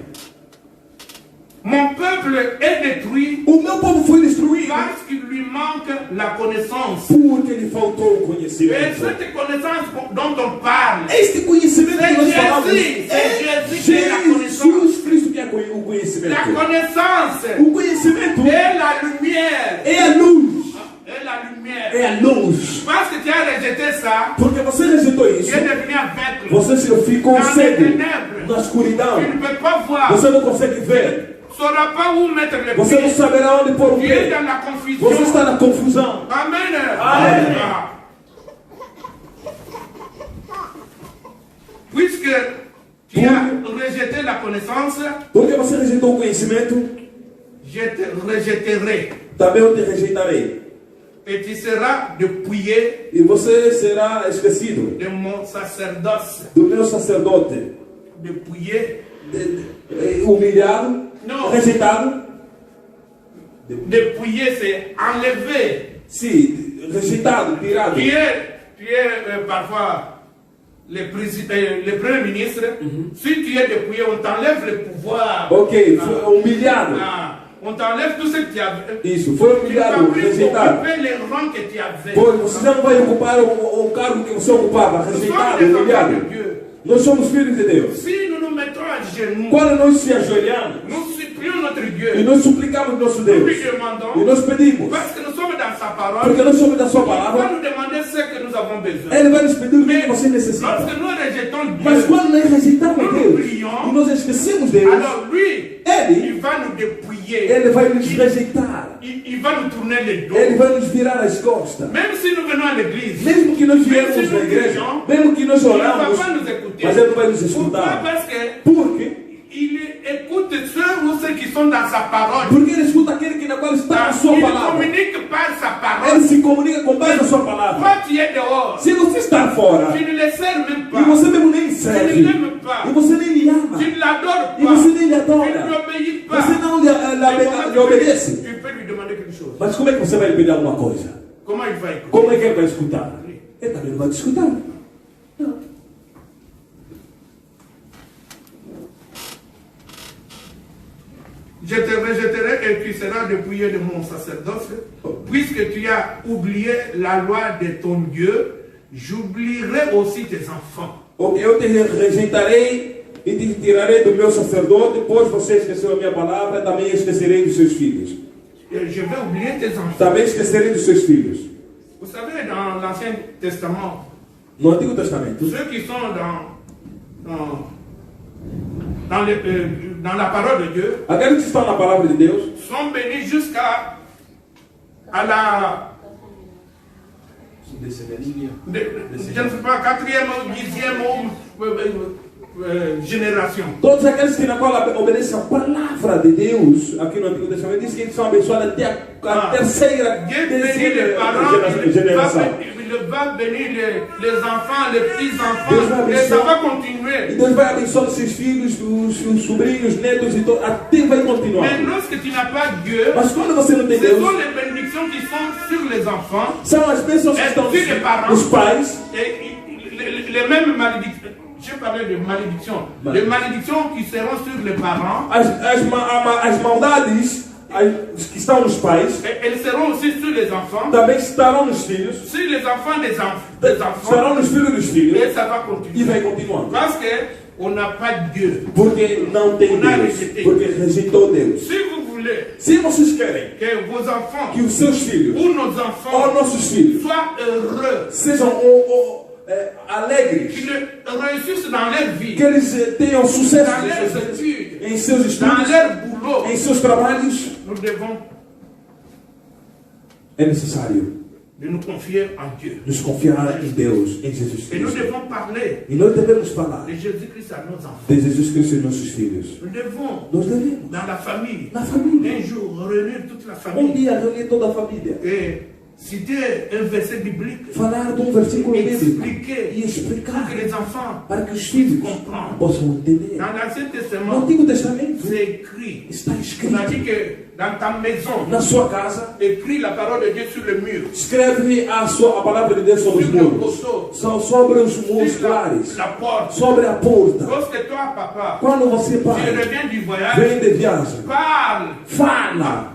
Speaker 2: Mon peuple est détruit
Speaker 1: O meu povo foi destruído
Speaker 2: parce qu'il lui manque la connaissance.
Speaker 1: porque lhe faltou o
Speaker 2: Et
Speaker 1: conhecimento.
Speaker 2: cette connaissance dont on parle,
Speaker 1: Este conhecimento que nós falamos
Speaker 2: c'est
Speaker 1: é
Speaker 2: Jésus qui est la connaissance.
Speaker 1: Jesus Cristo que é o
Speaker 2: La
Speaker 1: conhecimento.
Speaker 2: connaissance
Speaker 1: O conhecimento
Speaker 2: est la lumière.
Speaker 1: é a luz.
Speaker 2: Est la lumière.
Speaker 1: É a luz.
Speaker 2: Parce que tu as rejeté ça,
Speaker 1: Porque você rejeitou
Speaker 2: tu
Speaker 1: isso.
Speaker 2: es devenu aveugle.
Speaker 1: Você se ficou
Speaker 2: Dans les
Speaker 1: cego
Speaker 2: ténèbres.
Speaker 1: na escuridão.
Speaker 2: Tu ne peux pas voir.
Speaker 1: Você não consegue ver.
Speaker 2: Tu ne sauras pas où mettre les
Speaker 1: Você não
Speaker 2: pieds.
Speaker 1: saberá onde pôr o
Speaker 2: Tu es
Speaker 1: pé.
Speaker 2: dans la confusion.
Speaker 1: Você está na confusão.
Speaker 2: Amen.
Speaker 1: Amen.
Speaker 2: Ah. Puisque tu as rejeté la connaissance,
Speaker 1: Porque você rejeitou o conhecimento,
Speaker 2: je te rejetterai.
Speaker 1: também eu te rejeitarei.
Speaker 2: Et tu seras dépouillé
Speaker 1: E você será esquecido
Speaker 2: de mon sacerdoce.
Speaker 1: do meu sacerdote.
Speaker 2: Dépouillé.
Speaker 1: Humilhado,
Speaker 2: Não.
Speaker 1: rejeitado.
Speaker 2: Dépouillé, c'est enlevé.
Speaker 1: Sim, rejeitado, tirado.
Speaker 2: Tu es parfois le premier ministre. Si tu es dépouillé, on t'enlève le pouvoir.
Speaker 1: Ok, foi humilhado.
Speaker 2: On t'enlève tout ce que tu avais.
Speaker 1: Isso, foi
Speaker 2: Tu ne vas
Speaker 1: humilhado,
Speaker 2: plus
Speaker 1: rejeitado.
Speaker 2: occuper les rangs que tu avais.
Speaker 1: Pois você já não vai ocupar o cargo que você ocupava,
Speaker 2: Nous sommes
Speaker 1: rejeitado,
Speaker 2: des enfants
Speaker 1: humilhado.
Speaker 2: de Dieu.
Speaker 1: Nós somos filhos de Deus.
Speaker 2: Si nous nous mettons à genoux,
Speaker 1: Quando nós se ajoelhamos
Speaker 2: nous supplions notre
Speaker 1: e
Speaker 2: Dieu.
Speaker 1: nós suplicamos nosso
Speaker 2: Nous
Speaker 1: Deus
Speaker 2: lui
Speaker 1: e
Speaker 2: demandons,
Speaker 1: nós pedimos,
Speaker 2: parce que nous sommes dans sa parole,
Speaker 1: porque nós somos da sua
Speaker 2: il va
Speaker 1: palavra,
Speaker 2: nous demander ce que nous avons besoin.
Speaker 1: Ele vai nos pedir o que você necessita.
Speaker 2: Lorsque nous rejetons
Speaker 1: Mas
Speaker 2: Dieu,
Speaker 1: quando nós rejeitamos Deus e nós esquecemos Deus,
Speaker 2: alors lui,
Speaker 1: Ele,
Speaker 2: il va nous dépouiller.
Speaker 1: Ele vai nos rejeitar.
Speaker 2: Il va nous tourner le dos.
Speaker 1: Ele vai nos virar as costas.
Speaker 2: Même si nous venons à l'église,
Speaker 1: Mesmo que nós viemos na igreja, mesmo que nós
Speaker 2: il ne va
Speaker 1: oramos,
Speaker 2: pas nous écouter.
Speaker 1: mas Ele não vai nos
Speaker 2: Pourquoi?
Speaker 1: escutar.
Speaker 2: Parce que
Speaker 1: Porque?
Speaker 2: il écoute ceux ou ceux qui sont dans sa parole.
Speaker 1: Porque Ele escuta aquele que na qual está na sua
Speaker 2: Il
Speaker 1: palavra.
Speaker 2: communique par sa parole.
Speaker 1: Ele se comunica com base na sua palavra.
Speaker 2: Toi, tu es dehors.
Speaker 1: Se você está fora
Speaker 2: Tu ne le sers même
Speaker 1: e
Speaker 2: pas.
Speaker 1: você mesmo nem
Speaker 2: Tu
Speaker 1: serve,
Speaker 2: ne l'aimes pas.
Speaker 1: e você nem lhe ama,
Speaker 2: Tu ne l'adores
Speaker 1: e você
Speaker 2: pas.
Speaker 1: nem lhe
Speaker 2: Tu ne lui
Speaker 1: adora,
Speaker 2: obéis pas.
Speaker 1: você não lhe obedece.
Speaker 2: Tu peux lui demander quelque chose.
Speaker 1: Mas como é que você vai lhe pedir alguma coisa?
Speaker 2: Comment il va écouter?
Speaker 1: Como é que ele vai escutar? Ele também não vai te escutar. Não.
Speaker 2: Je te rejetterai et tu seras dépouillé de mon sacerdoce, puisque tu as oublié la loi de ton Dieu, j'oublierai aussi tes enfants.
Speaker 1: Ok, eu te rejeitarei e te tirarei do meu sacerdote, pois você esqueceu a minha palavra, também esquecerei dos seus filhos.
Speaker 2: Et je vais oublier tes enfants.
Speaker 1: Também esquecerei dos seus filhos.
Speaker 2: Vous savez, dans l'Ancien Testament,
Speaker 1: No Antigo Testamento,
Speaker 2: ceux qui sont dans la parole de Dieu
Speaker 1: aqueles que estão na palavra de Deus
Speaker 2: sont bénis jusqu'à la je ne sais pas, 4e ou 10e génération.
Speaker 1: Todos aqueles que na qual obedecem a palavra de Deus, aqui no Antigo Testamento, diz que eles são abençoados até a terceira
Speaker 2: Dieu bénit les parents,
Speaker 1: geração.
Speaker 2: il va bénir les enfants, les petits-enfants, et ça va continuer.
Speaker 1: E Deus vai abençoar os seus filhos, os sobrinhos, netos, e até vai continuar.
Speaker 2: Mais lorsque tu n'as pas Dieu,
Speaker 1: Mas quando você não tem
Speaker 2: ce
Speaker 1: Deus,
Speaker 2: sont les bénédictions qui sont sur les enfants,
Speaker 1: são as bênçãos que estão nos pais,
Speaker 2: et les mêmes malédictions. Je parlais de malédictions. Les malédictions qui seront sur les parents.
Speaker 1: as maldades que estão nos pais,
Speaker 2: Elles seront aussi sur les enfants.
Speaker 1: também estarão nos filhos,
Speaker 2: Sur les enfants des enfants.
Speaker 1: estarão nos filhos dos filhos,
Speaker 2: Et ça va
Speaker 1: e
Speaker 2: continuer.
Speaker 1: vai continuando.
Speaker 2: Parce qu'on n'a pas Dieu.
Speaker 1: Porque não tem Deus, porque rejeitou Deus.
Speaker 2: Si vous voulez
Speaker 1: Se vocês querem
Speaker 2: que vos enfants
Speaker 1: que os seus filhos,
Speaker 2: ou nos
Speaker 1: ou
Speaker 2: enfants
Speaker 1: nossos filhos,
Speaker 2: soient heureux,
Speaker 1: sejam alegres,
Speaker 2: qu'ils réussissent dans leur vie,
Speaker 1: que eles tenham sucesso
Speaker 2: dans leurs études,
Speaker 1: em seus
Speaker 2: dans
Speaker 1: estudos,
Speaker 2: leur boulot,
Speaker 1: em seus trabalhos,
Speaker 2: nous devons
Speaker 1: é necessário
Speaker 2: de nous confier en Dieu.
Speaker 1: nos confiar em Deus, em Jesus
Speaker 2: Et nous
Speaker 1: Cristo.
Speaker 2: devons parler
Speaker 1: E nós devemos falar
Speaker 2: de Jésus-Christ à nos enfants.
Speaker 1: de Jesus Cristo e nossos filhos.
Speaker 2: Nous devons,
Speaker 1: Nós devemos,
Speaker 2: dans la famille,
Speaker 1: na família,
Speaker 2: un jour réunir toute la
Speaker 1: um
Speaker 2: famille
Speaker 1: dia reunir toda a família,
Speaker 2: et citer un verset biblique,
Speaker 1: falar de versículo bíblico
Speaker 2: expliquer
Speaker 1: e explicar
Speaker 2: pour que les enfants
Speaker 1: para que os filhos
Speaker 2: comprennent.
Speaker 1: possam entender.
Speaker 2: Dans l'Ancien
Speaker 1: No
Speaker 2: Testament,
Speaker 1: Antigo Testamento
Speaker 2: c'est écrit.
Speaker 1: está
Speaker 2: On a
Speaker 1: escrito
Speaker 2: dit que dans ta maison,
Speaker 1: na sua casa,
Speaker 2: écris la parole de Dieu sur le mur,
Speaker 1: escreve a palavra de Deus sobre os
Speaker 2: sur le
Speaker 1: muros,
Speaker 2: poteau,
Speaker 1: sobre os muros
Speaker 2: sur
Speaker 1: clares,
Speaker 2: la porte.
Speaker 1: sobre a porta.
Speaker 2: Lorsque toi, papa,
Speaker 1: Quando você,
Speaker 2: tu
Speaker 1: pai,
Speaker 2: reviens du voyage,
Speaker 1: vem de viagem,
Speaker 2: parle
Speaker 1: fala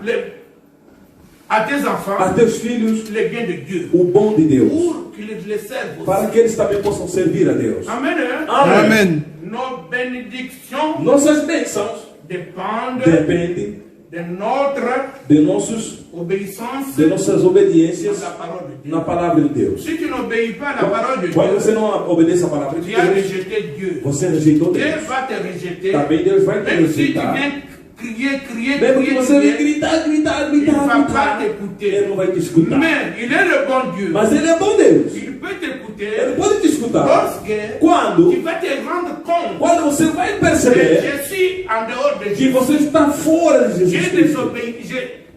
Speaker 2: à tes enfants
Speaker 1: a teus filhos
Speaker 2: les biens de Dieu
Speaker 1: o bom de Deus,
Speaker 2: pour qu'ils les servent
Speaker 1: para
Speaker 2: aussi.
Speaker 1: que eles também possam servir a Deus.
Speaker 2: Amen. Hein?
Speaker 1: Amém.
Speaker 2: Nos bénédictions
Speaker 1: Nossas bênçãos
Speaker 2: dépendent
Speaker 1: dependem
Speaker 2: de notre
Speaker 1: de
Speaker 2: obéissance
Speaker 1: nossas obediências
Speaker 2: à la parole de Dieu.
Speaker 1: na palavra de Deus.
Speaker 2: Si tu n'obéis pas à la parole de
Speaker 1: Quando
Speaker 2: Dieu,
Speaker 1: você não obedece a palavra de
Speaker 2: tu as
Speaker 1: Deus,
Speaker 2: rejeté Dieu.
Speaker 1: você rejeitou
Speaker 2: Dieu
Speaker 1: Deus.
Speaker 2: va te rejeter.
Speaker 1: Também Deus vai te
Speaker 2: Même si tu
Speaker 1: rejeitar.
Speaker 2: viens crier,
Speaker 1: Mesmo que você venha
Speaker 2: crier,
Speaker 1: gritar,
Speaker 2: il ne va pas
Speaker 1: ele
Speaker 2: t'écouter.
Speaker 1: não vai te escutar.
Speaker 2: Mais il est le bon Dieu.
Speaker 1: Mas ele é bom Deus.
Speaker 2: Il peut
Speaker 1: Ele
Speaker 2: t'écouter
Speaker 1: pode te escutar.
Speaker 2: lorsque
Speaker 1: Quando?
Speaker 2: tu vas te rendre compte
Speaker 1: Quando você vai
Speaker 2: que
Speaker 1: perceber
Speaker 2: je suis en dehors de
Speaker 1: que
Speaker 2: Dieu.
Speaker 1: você está fora de Jesus Cristo,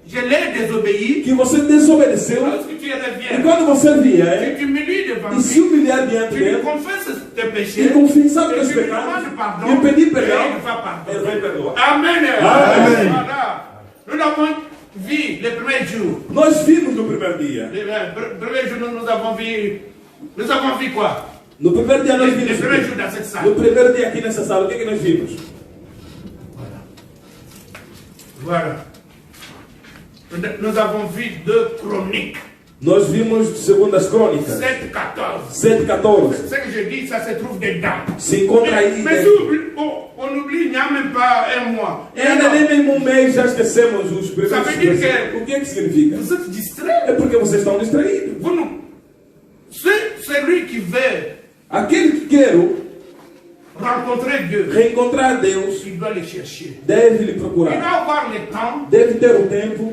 Speaker 2: Je l'ai désobéi.
Speaker 1: que você desobedeceu,
Speaker 2: Lorsque tu
Speaker 1: e
Speaker 2: reviens,
Speaker 1: quando você vier
Speaker 2: si tu m'humiles devant
Speaker 1: e se
Speaker 2: lui,
Speaker 1: humilhar diante
Speaker 2: tu lui
Speaker 1: dele
Speaker 2: confesses tes
Speaker 1: e
Speaker 2: péchés,
Speaker 1: confessar
Speaker 2: et
Speaker 1: teus
Speaker 2: tu lui
Speaker 1: pecados
Speaker 2: demandes pardon,
Speaker 1: e pedir
Speaker 2: et
Speaker 1: perdão,
Speaker 2: il va pardonner.
Speaker 1: ele vai perdoar.
Speaker 2: Amen.
Speaker 1: Amen.
Speaker 2: Voilà. Nous avons vu les premiers jours.
Speaker 1: Nós vimos no primeiro dia.
Speaker 2: Les premiers jours, nous avons vu quoi?
Speaker 1: No primeiro dia nós
Speaker 2: Les
Speaker 1: vimos.
Speaker 2: premiers jours dans cette salle.
Speaker 1: No primeiro dia aqui nessa sala, o que é que nós vimos?
Speaker 2: Voilà. Nous avons vu 2 Chroniques.
Speaker 1: Nós vimos Segundas Crônicas
Speaker 2: 7-14.
Speaker 1: 7:14.
Speaker 2: Ce que je dis, ça se trouve dedans.
Speaker 1: Se encontra aí.
Speaker 2: Mais on oublie, il n'y a même pas un mois.
Speaker 1: E ainda nem mesmo um mês já esquecemos os primeiros
Speaker 2: Ça veut dire que-
Speaker 1: versículos. O que é que significa?
Speaker 2: Vous êtes distraits.
Speaker 1: É porque vocês estão distraídos.
Speaker 2: Vous nous... Celui qui veut
Speaker 1: Aquele que quer
Speaker 2: rencontrer Dieu,
Speaker 1: reencontrar Deus
Speaker 2: il doit le chercher.
Speaker 1: deve lhe
Speaker 2: Il
Speaker 1: procurar.
Speaker 2: doit avoir le temps.
Speaker 1: Deve ter o tempo.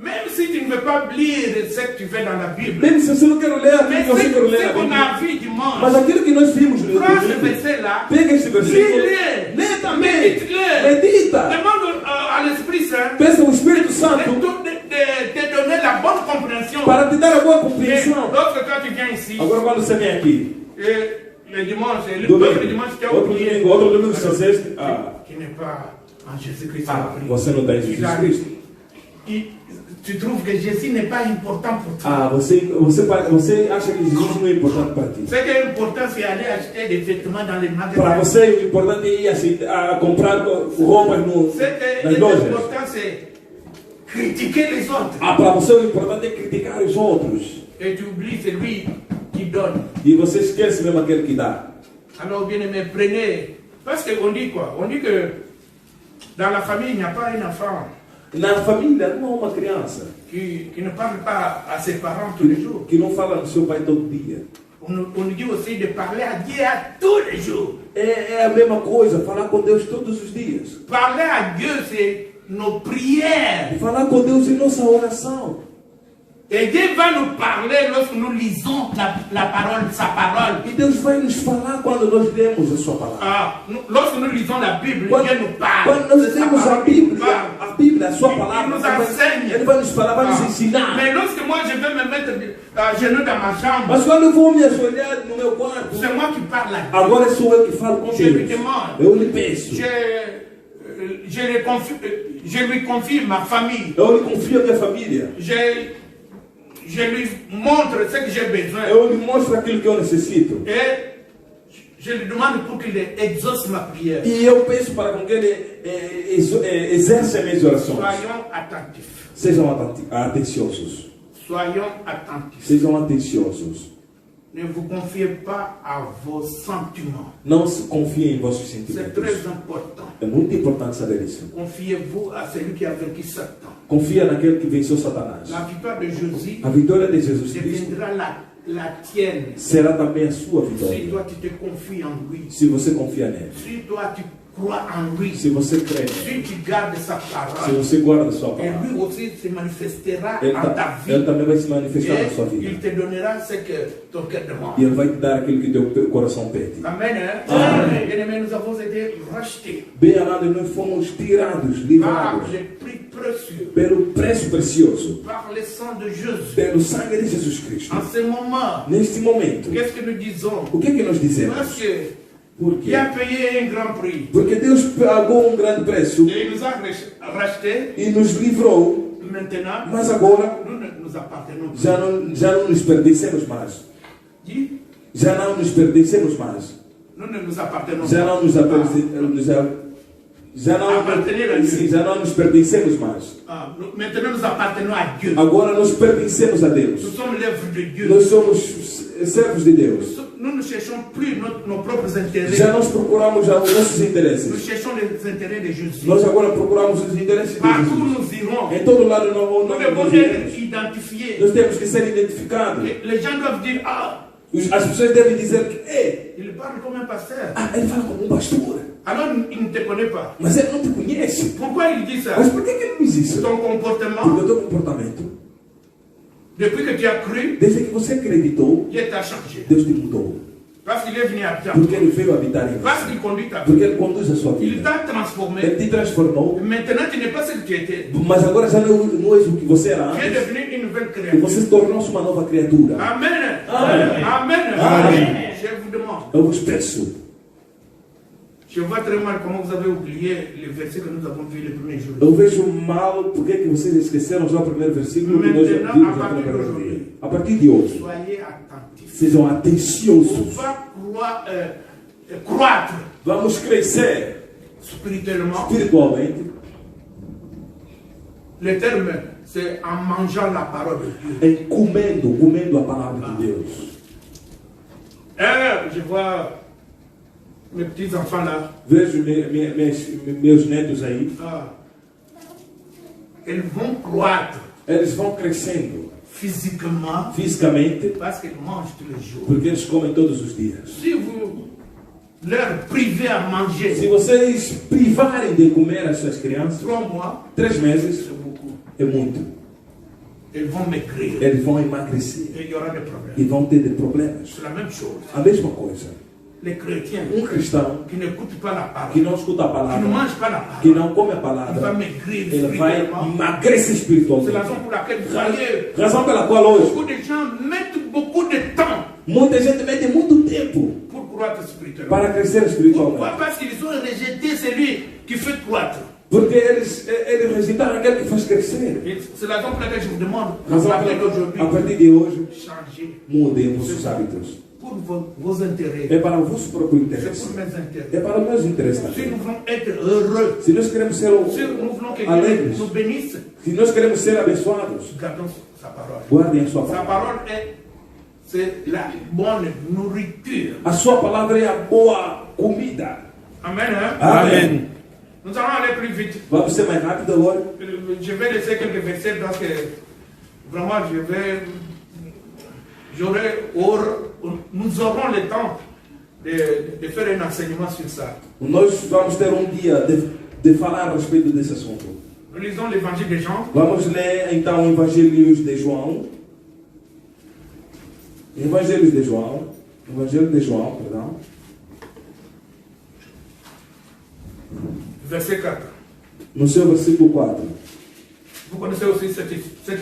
Speaker 2: Même si tu ne veux pas lire ce que tu fais dans la Bible.
Speaker 1: Mesmo se você não quer ler aquilo
Speaker 2: Mais
Speaker 1: que você quer ler
Speaker 2: ce
Speaker 1: na
Speaker 2: qu'on
Speaker 1: Bíblia.
Speaker 2: a vu
Speaker 1: Mas
Speaker 2: dimanche,
Speaker 1: aquilo que nós vimos no
Speaker 2: prends ce
Speaker 1: domingo,
Speaker 2: verset-là,
Speaker 1: pega esse versículo,
Speaker 2: lis-le,
Speaker 1: lê também,
Speaker 2: médite-le,
Speaker 1: medita,
Speaker 2: demande à l'Esprit Saint
Speaker 1: peça ao Espírito
Speaker 2: de
Speaker 1: Santo
Speaker 2: te donner la bonne compréhension.
Speaker 1: para te dar a boa
Speaker 2: Et
Speaker 1: compreensão.
Speaker 2: lorsque quand tu viens ici,
Speaker 1: Agora quando você vem aqui,
Speaker 2: le dimanche,
Speaker 1: domingo,
Speaker 2: l'autre dimanche, tu as oublié,
Speaker 1: outro domingo que você
Speaker 2: qui n'est pas en Jésus-Christ.
Speaker 1: você não está em Jesus Cristo.
Speaker 2: Tu trouves que Jésus n'est pas important pour toi.
Speaker 1: Você acha que Jesus não é importante para ti.
Speaker 2: Ce qui est important, c'est aller acheter des vêtements dans les
Speaker 1: Para
Speaker 2: magasins.
Speaker 1: você, o importante é ir a comprar roupas
Speaker 2: Ce qui est
Speaker 1: nas lojas.
Speaker 2: important, c'est critiquer les autres.
Speaker 1: Para você, o importante é criticar os outros.
Speaker 2: Et tu oublies celui qui donne.
Speaker 1: E você esquece mesmo aquele que dá.
Speaker 2: Alors, bien aimé, prenez. Parce qu'on dit quoi? On dit que dans la famille, il n'y a pas un enfant
Speaker 1: Na família, não há uma criança
Speaker 2: qui ne parle pas à ses parents tous les jours.
Speaker 1: que não fala no seu pai todo dia.
Speaker 2: On nous dit aussi de parler à Dieu à tous les jours.
Speaker 1: É a mesma coisa, falar com Deus todos os dias.
Speaker 2: Parler à Dieu, c'est nos prières.
Speaker 1: Falar com Deus em nossa oração.
Speaker 2: Et Dieu va nous parler lorsque nous lisons la parole, sa parole.
Speaker 1: E Deus vai nos falar quando nós lemos a sua palavra.
Speaker 2: Ah, lorsque nous lisons la Bible,
Speaker 1: Quando,
Speaker 2: Dieu nous parle.
Speaker 1: quando nós
Speaker 2: C'est sa
Speaker 1: lemos a
Speaker 2: parole qui nous
Speaker 1: Bíblia,
Speaker 2: parle.
Speaker 1: a sua palavra,
Speaker 2: Il nous enseigne.
Speaker 1: Ele vai nos falar, vai nos
Speaker 2: Ah.
Speaker 1: ensinar.
Speaker 2: Mais lorsque moi je vais me mettre à genoux dans ma chambre,
Speaker 1: Mas quando eu vou me ajoelhar no meu quarto,
Speaker 2: c'est moi qui parle à Dieu.
Speaker 1: agora sou eu que falo com
Speaker 2: Je lui
Speaker 1: Deus.
Speaker 2: demande.
Speaker 1: Eu lhe peço.
Speaker 2: Je lui confie ma famille.
Speaker 1: Eu lhe confio a minha família.
Speaker 2: Je lui montre ce que j'ai besoin.
Speaker 1: Eu lhe mostro aquilo que eu necessito.
Speaker 2: Et je lui demande pour qu'il exauce ma prière.
Speaker 1: E eu peço para com que ele exerça as minhas orações.
Speaker 2: Soyons attentifs.
Speaker 1: Sejam atenciosos.
Speaker 2: Soyons attentifs.
Speaker 1: Sejam atenciosos.
Speaker 2: Ne vous confiez pas à vos sentiments.
Speaker 1: Não se confiem em vossos
Speaker 2: C'est
Speaker 1: sentimentos.
Speaker 2: très important.
Speaker 1: É muito importante saber isso.
Speaker 2: Confiez-vous à celui qui a vaincu Satan.
Speaker 1: Confia naquele que venceu Satanás.
Speaker 2: La victoire de Jésus
Speaker 1: A vitória de Jesus Cristo
Speaker 2: deviendra la tienne.
Speaker 1: será também a sua
Speaker 2: Si
Speaker 1: vitória.
Speaker 2: toi tu te confies en lui,
Speaker 1: Se você confia nele.
Speaker 2: si toi tu crois en lui,
Speaker 1: Se você crê nele.
Speaker 2: si tu gardes sa
Speaker 1: Se
Speaker 2: parole,
Speaker 1: você guarda a sua
Speaker 2: et
Speaker 1: palavra.
Speaker 2: lui aussi se manifestera
Speaker 1: Ele,
Speaker 2: en ta
Speaker 1: ele
Speaker 2: vie.
Speaker 1: também vai se manifestar na sua
Speaker 2: Et il
Speaker 1: vida.
Speaker 2: te donnera ce que ton cœur demande.
Speaker 1: E ele vai te dar aquilo que teu coração pede.
Speaker 2: Amen. Hein?
Speaker 1: Amen.
Speaker 2: Bien-aimés, nous avons été rachetés
Speaker 1: Bem amado, nós fomos tirados,
Speaker 2: par
Speaker 1: livrados
Speaker 2: le prix précieux,
Speaker 1: pelo preço precioso,
Speaker 2: par le sang de Jésus.
Speaker 1: pelo sangue de Jesus Cristo.
Speaker 2: En ce moment,
Speaker 1: Neste momento,
Speaker 2: qu'est-ce que nous disons?
Speaker 1: o que é que nós dizemos?
Speaker 2: Parce que
Speaker 1: Por
Speaker 2: il
Speaker 1: quê?
Speaker 2: a payé un grand prix.
Speaker 1: Porque Deus pagou um grande preço
Speaker 2: Et il nous a rachetés.
Speaker 1: e nos livrou,
Speaker 2: Maintenant,
Speaker 1: mas agora
Speaker 2: nous ne nous appartenons plus.
Speaker 1: já não nos pertencemos mais.
Speaker 2: Dis,
Speaker 1: Já não nos pertencemos mais.
Speaker 2: nous ne nous appartenons
Speaker 1: Já não nos já não nos pertencemos mais.
Speaker 2: Maintenant, nous appartenons à Dieu.
Speaker 1: Agora nós pertencemos a
Speaker 2: Nous
Speaker 1: Deus.
Speaker 2: sommes l'œuvre de Dieu.
Speaker 1: Nós somos servos de Deus.
Speaker 2: Nous ne cherchons plus nos propres intérêts.
Speaker 1: Já nós procuramos já os nossos
Speaker 2: Nous
Speaker 1: interesses.
Speaker 2: cherchons les intérêts de Jésus.
Speaker 1: Nós agora procuramos os interesses de
Speaker 2: Partout
Speaker 1: Jesus.
Speaker 2: nous irons,
Speaker 1: Em todo lado
Speaker 2: nous devons
Speaker 1: nós
Speaker 2: être
Speaker 1: iremos.
Speaker 2: identifiés.
Speaker 1: Nós temos que ser identificados.
Speaker 2: Les gens doivent dire, ah,
Speaker 1: As pessoas devem dizer que
Speaker 2: il parle comme un pasteur.
Speaker 1: ele fala como um pastor,
Speaker 2: Alors, il ne te connaît pas.
Speaker 1: mas ele não te conhece.
Speaker 2: Pourquoi il dit ça?
Speaker 1: Mas por que ele diz isso?
Speaker 2: Ton
Speaker 1: Porque
Speaker 2: comportement,
Speaker 1: o teu comportamento,
Speaker 2: depuis que tu as cru,
Speaker 1: desde que você acreditou,
Speaker 2: Dieu t'a changé.
Speaker 1: Deus te mudou.
Speaker 2: Parce qu'il est venu habiter.
Speaker 1: Porque ele veio habitar em
Speaker 2: Parce
Speaker 1: você.
Speaker 2: qu'il conduit ta vie.
Speaker 1: Porque ele conduz a sua
Speaker 2: Il
Speaker 1: vida.
Speaker 2: t'a transformé.
Speaker 1: Ele te transformou,
Speaker 2: Maintenant, tu n'es pas ce que tu étais.
Speaker 1: mas agora já não és o que você era
Speaker 2: Tu es
Speaker 1: antes.
Speaker 2: devenu une nouvelle
Speaker 1: E você
Speaker 2: créature.
Speaker 1: se tornou-se uma nova criatura.
Speaker 2: Amen.
Speaker 1: Amen.
Speaker 2: Amen.
Speaker 1: Amen.
Speaker 2: Je vous demande.
Speaker 1: Eu vos peço.
Speaker 2: Je vois très mal comment vous avez oublié les versets que nous avons vus les premiers jours.
Speaker 1: Eu vejo mal porque que vocês esqueceram já o primeiro versículo que nós
Speaker 2: Maintenant,
Speaker 1: vimos
Speaker 2: a
Speaker 1: aqui no
Speaker 2: partir
Speaker 1: primeiro
Speaker 2: d'aujourd'hui.
Speaker 1: dia. A partir de hoje,
Speaker 2: Soyez attentifs.
Speaker 1: sejam
Speaker 2: On
Speaker 1: atenciosos.
Speaker 2: va croître
Speaker 1: Vamos crescer
Speaker 2: spirituellement.
Speaker 1: espiritualmente
Speaker 2: Le terme, c'est en mangeant la parole de Dieu.
Speaker 1: em comendo a palavra de Deus.
Speaker 2: Je vois mes petits enfants là.
Speaker 1: Vejo meus netos aí,
Speaker 2: Ils vont croître
Speaker 1: eles vão crescendo
Speaker 2: physiquement
Speaker 1: fisicamente
Speaker 2: parce qu'ils mangent tous les jours.
Speaker 1: porque eles comem todos os dias.
Speaker 2: Si vous leur privez à
Speaker 1: Se
Speaker 2: manger
Speaker 1: vocês privarem de comer as suas crianças,
Speaker 2: 3 mois,
Speaker 1: 3 meses
Speaker 2: c'est beaucoup.
Speaker 1: é muito.
Speaker 2: Ils vont maigrir
Speaker 1: Eles vão emagrecer
Speaker 2: et il y aura des problèmes.
Speaker 1: e vão ter problemas.
Speaker 2: C'est la même chose.
Speaker 1: A mesma coisa.
Speaker 2: Les chrétiens
Speaker 1: Cristão
Speaker 2: qui n'écoutent pas la
Speaker 1: que
Speaker 2: parole,
Speaker 1: não escuta a
Speaker 2: qui ne
Speaker 1: palavra,
Speaker 2: mangent pas la
Speaker 1: que
Speaker 2: parole,
Speaker 1: não come a
Speaker 2: il va
Speaker 1: palavra,
Speaker 2: maigrir
Speaker 1: ele vai
Speaker 2: spirituellement.
Speaker 1: emagrecer
Speaker 2: C'est la
Speaker 1: espiritualmente.
Speaker 2: raison pour laquelle vous voyez
Speaker 1: Razão pela qual hoje
Speaker 2: beaucoup de gens mettent beaucoup de temps
Speaker 1: muita gente mete muito tempo
Speaker 2: pour croître spirituellement.
Speaker 1: para crescer
Speaker 2: Pourquoi?
Speaker 1: espiritualmente.
Speaker 2: Parce qu'ils ont rejeté celui qui fait croître.
Speaker 1: Porque eles rejeitaram aquele que faz crescer.
Speaker 2: Et c'est la raison pour laquelle je vous demande,
Speaker 1: Razão
Speaker 2: à partir
Speaker 1: pela
Speaker 2: d'aujourd'hui,
Speaker 1: a partir de hoje,
Speaker 2: changer
Speaker 1: mudem vossos hábitos.
Speaker 2: pour vos intérêts.
Speaker 1: É para o vosso próprio
Speaker 2: C'est
Speaker 1: interesse.
Speaker 2: pour mes intérêts.
Speaker 1: É para os meus interesses
Speaker 2: Si
Speaker 1: também.
Speaker 2: nous voulons être heureux,
Speaker 1: Se nós queremos ser
Speaker 2: si nous voulons que Dieu
Speaker 1: alegres,
Speaker 2: nous bénisse,
Speaker 1: se nós queremos ser abençoados,
Speaker 2: gardons sa parole.
Speaker 1: guardem a sua
Speaker 2: Sa
Speaker 1: palavra.
Speaker 2: parole c'est la bonne nourriture.
Speaker 1: A sua palavra é a boa comida.
Speaker 2: Amen. Hein?
Speaker 1: Amém.
Speaker 2: Nous allons aller plus vite.
Speaker 1: Vamos ser mais rápido agora.
Speaker 2: Je vais laisser quelques versets parce que vraiment nous aurons le temps de faire un enseignement sur ça.
Speaker 1: Nós vamos ter dia de falar a respeito desse assunto.
Speaker 2: Nous lisons l'évangile de Jean,
Speaker 1: Vamos ler então o Evangelho de João, Evangelho de João, perdão.
Speaker 2: Verset 4.
Speaker 1: No seu versículo 4.
Speaker 2: Vous connaissez aussi cette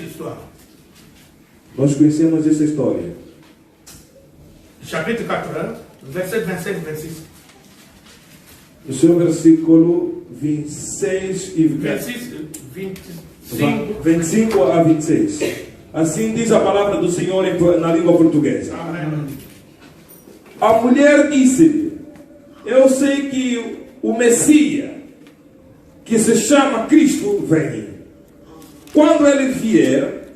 Speaker 2: histoire.
Speaker 1: Nós conhecemos essa história.
Speaker 2: Chapitre 4, verset 25-26.
Speaker 1: No seu versículo 26 e
Speaker 2: 26, 25.
Speaker 1: 25 a 26. Assim diz a palavra do Senhor na língua portuguesa.
Speaker 2: Amen.
Speaker 1: A mulher disse-lhe: eu sei que o Messias, que se chama Cristo, vem. Quando ele vier,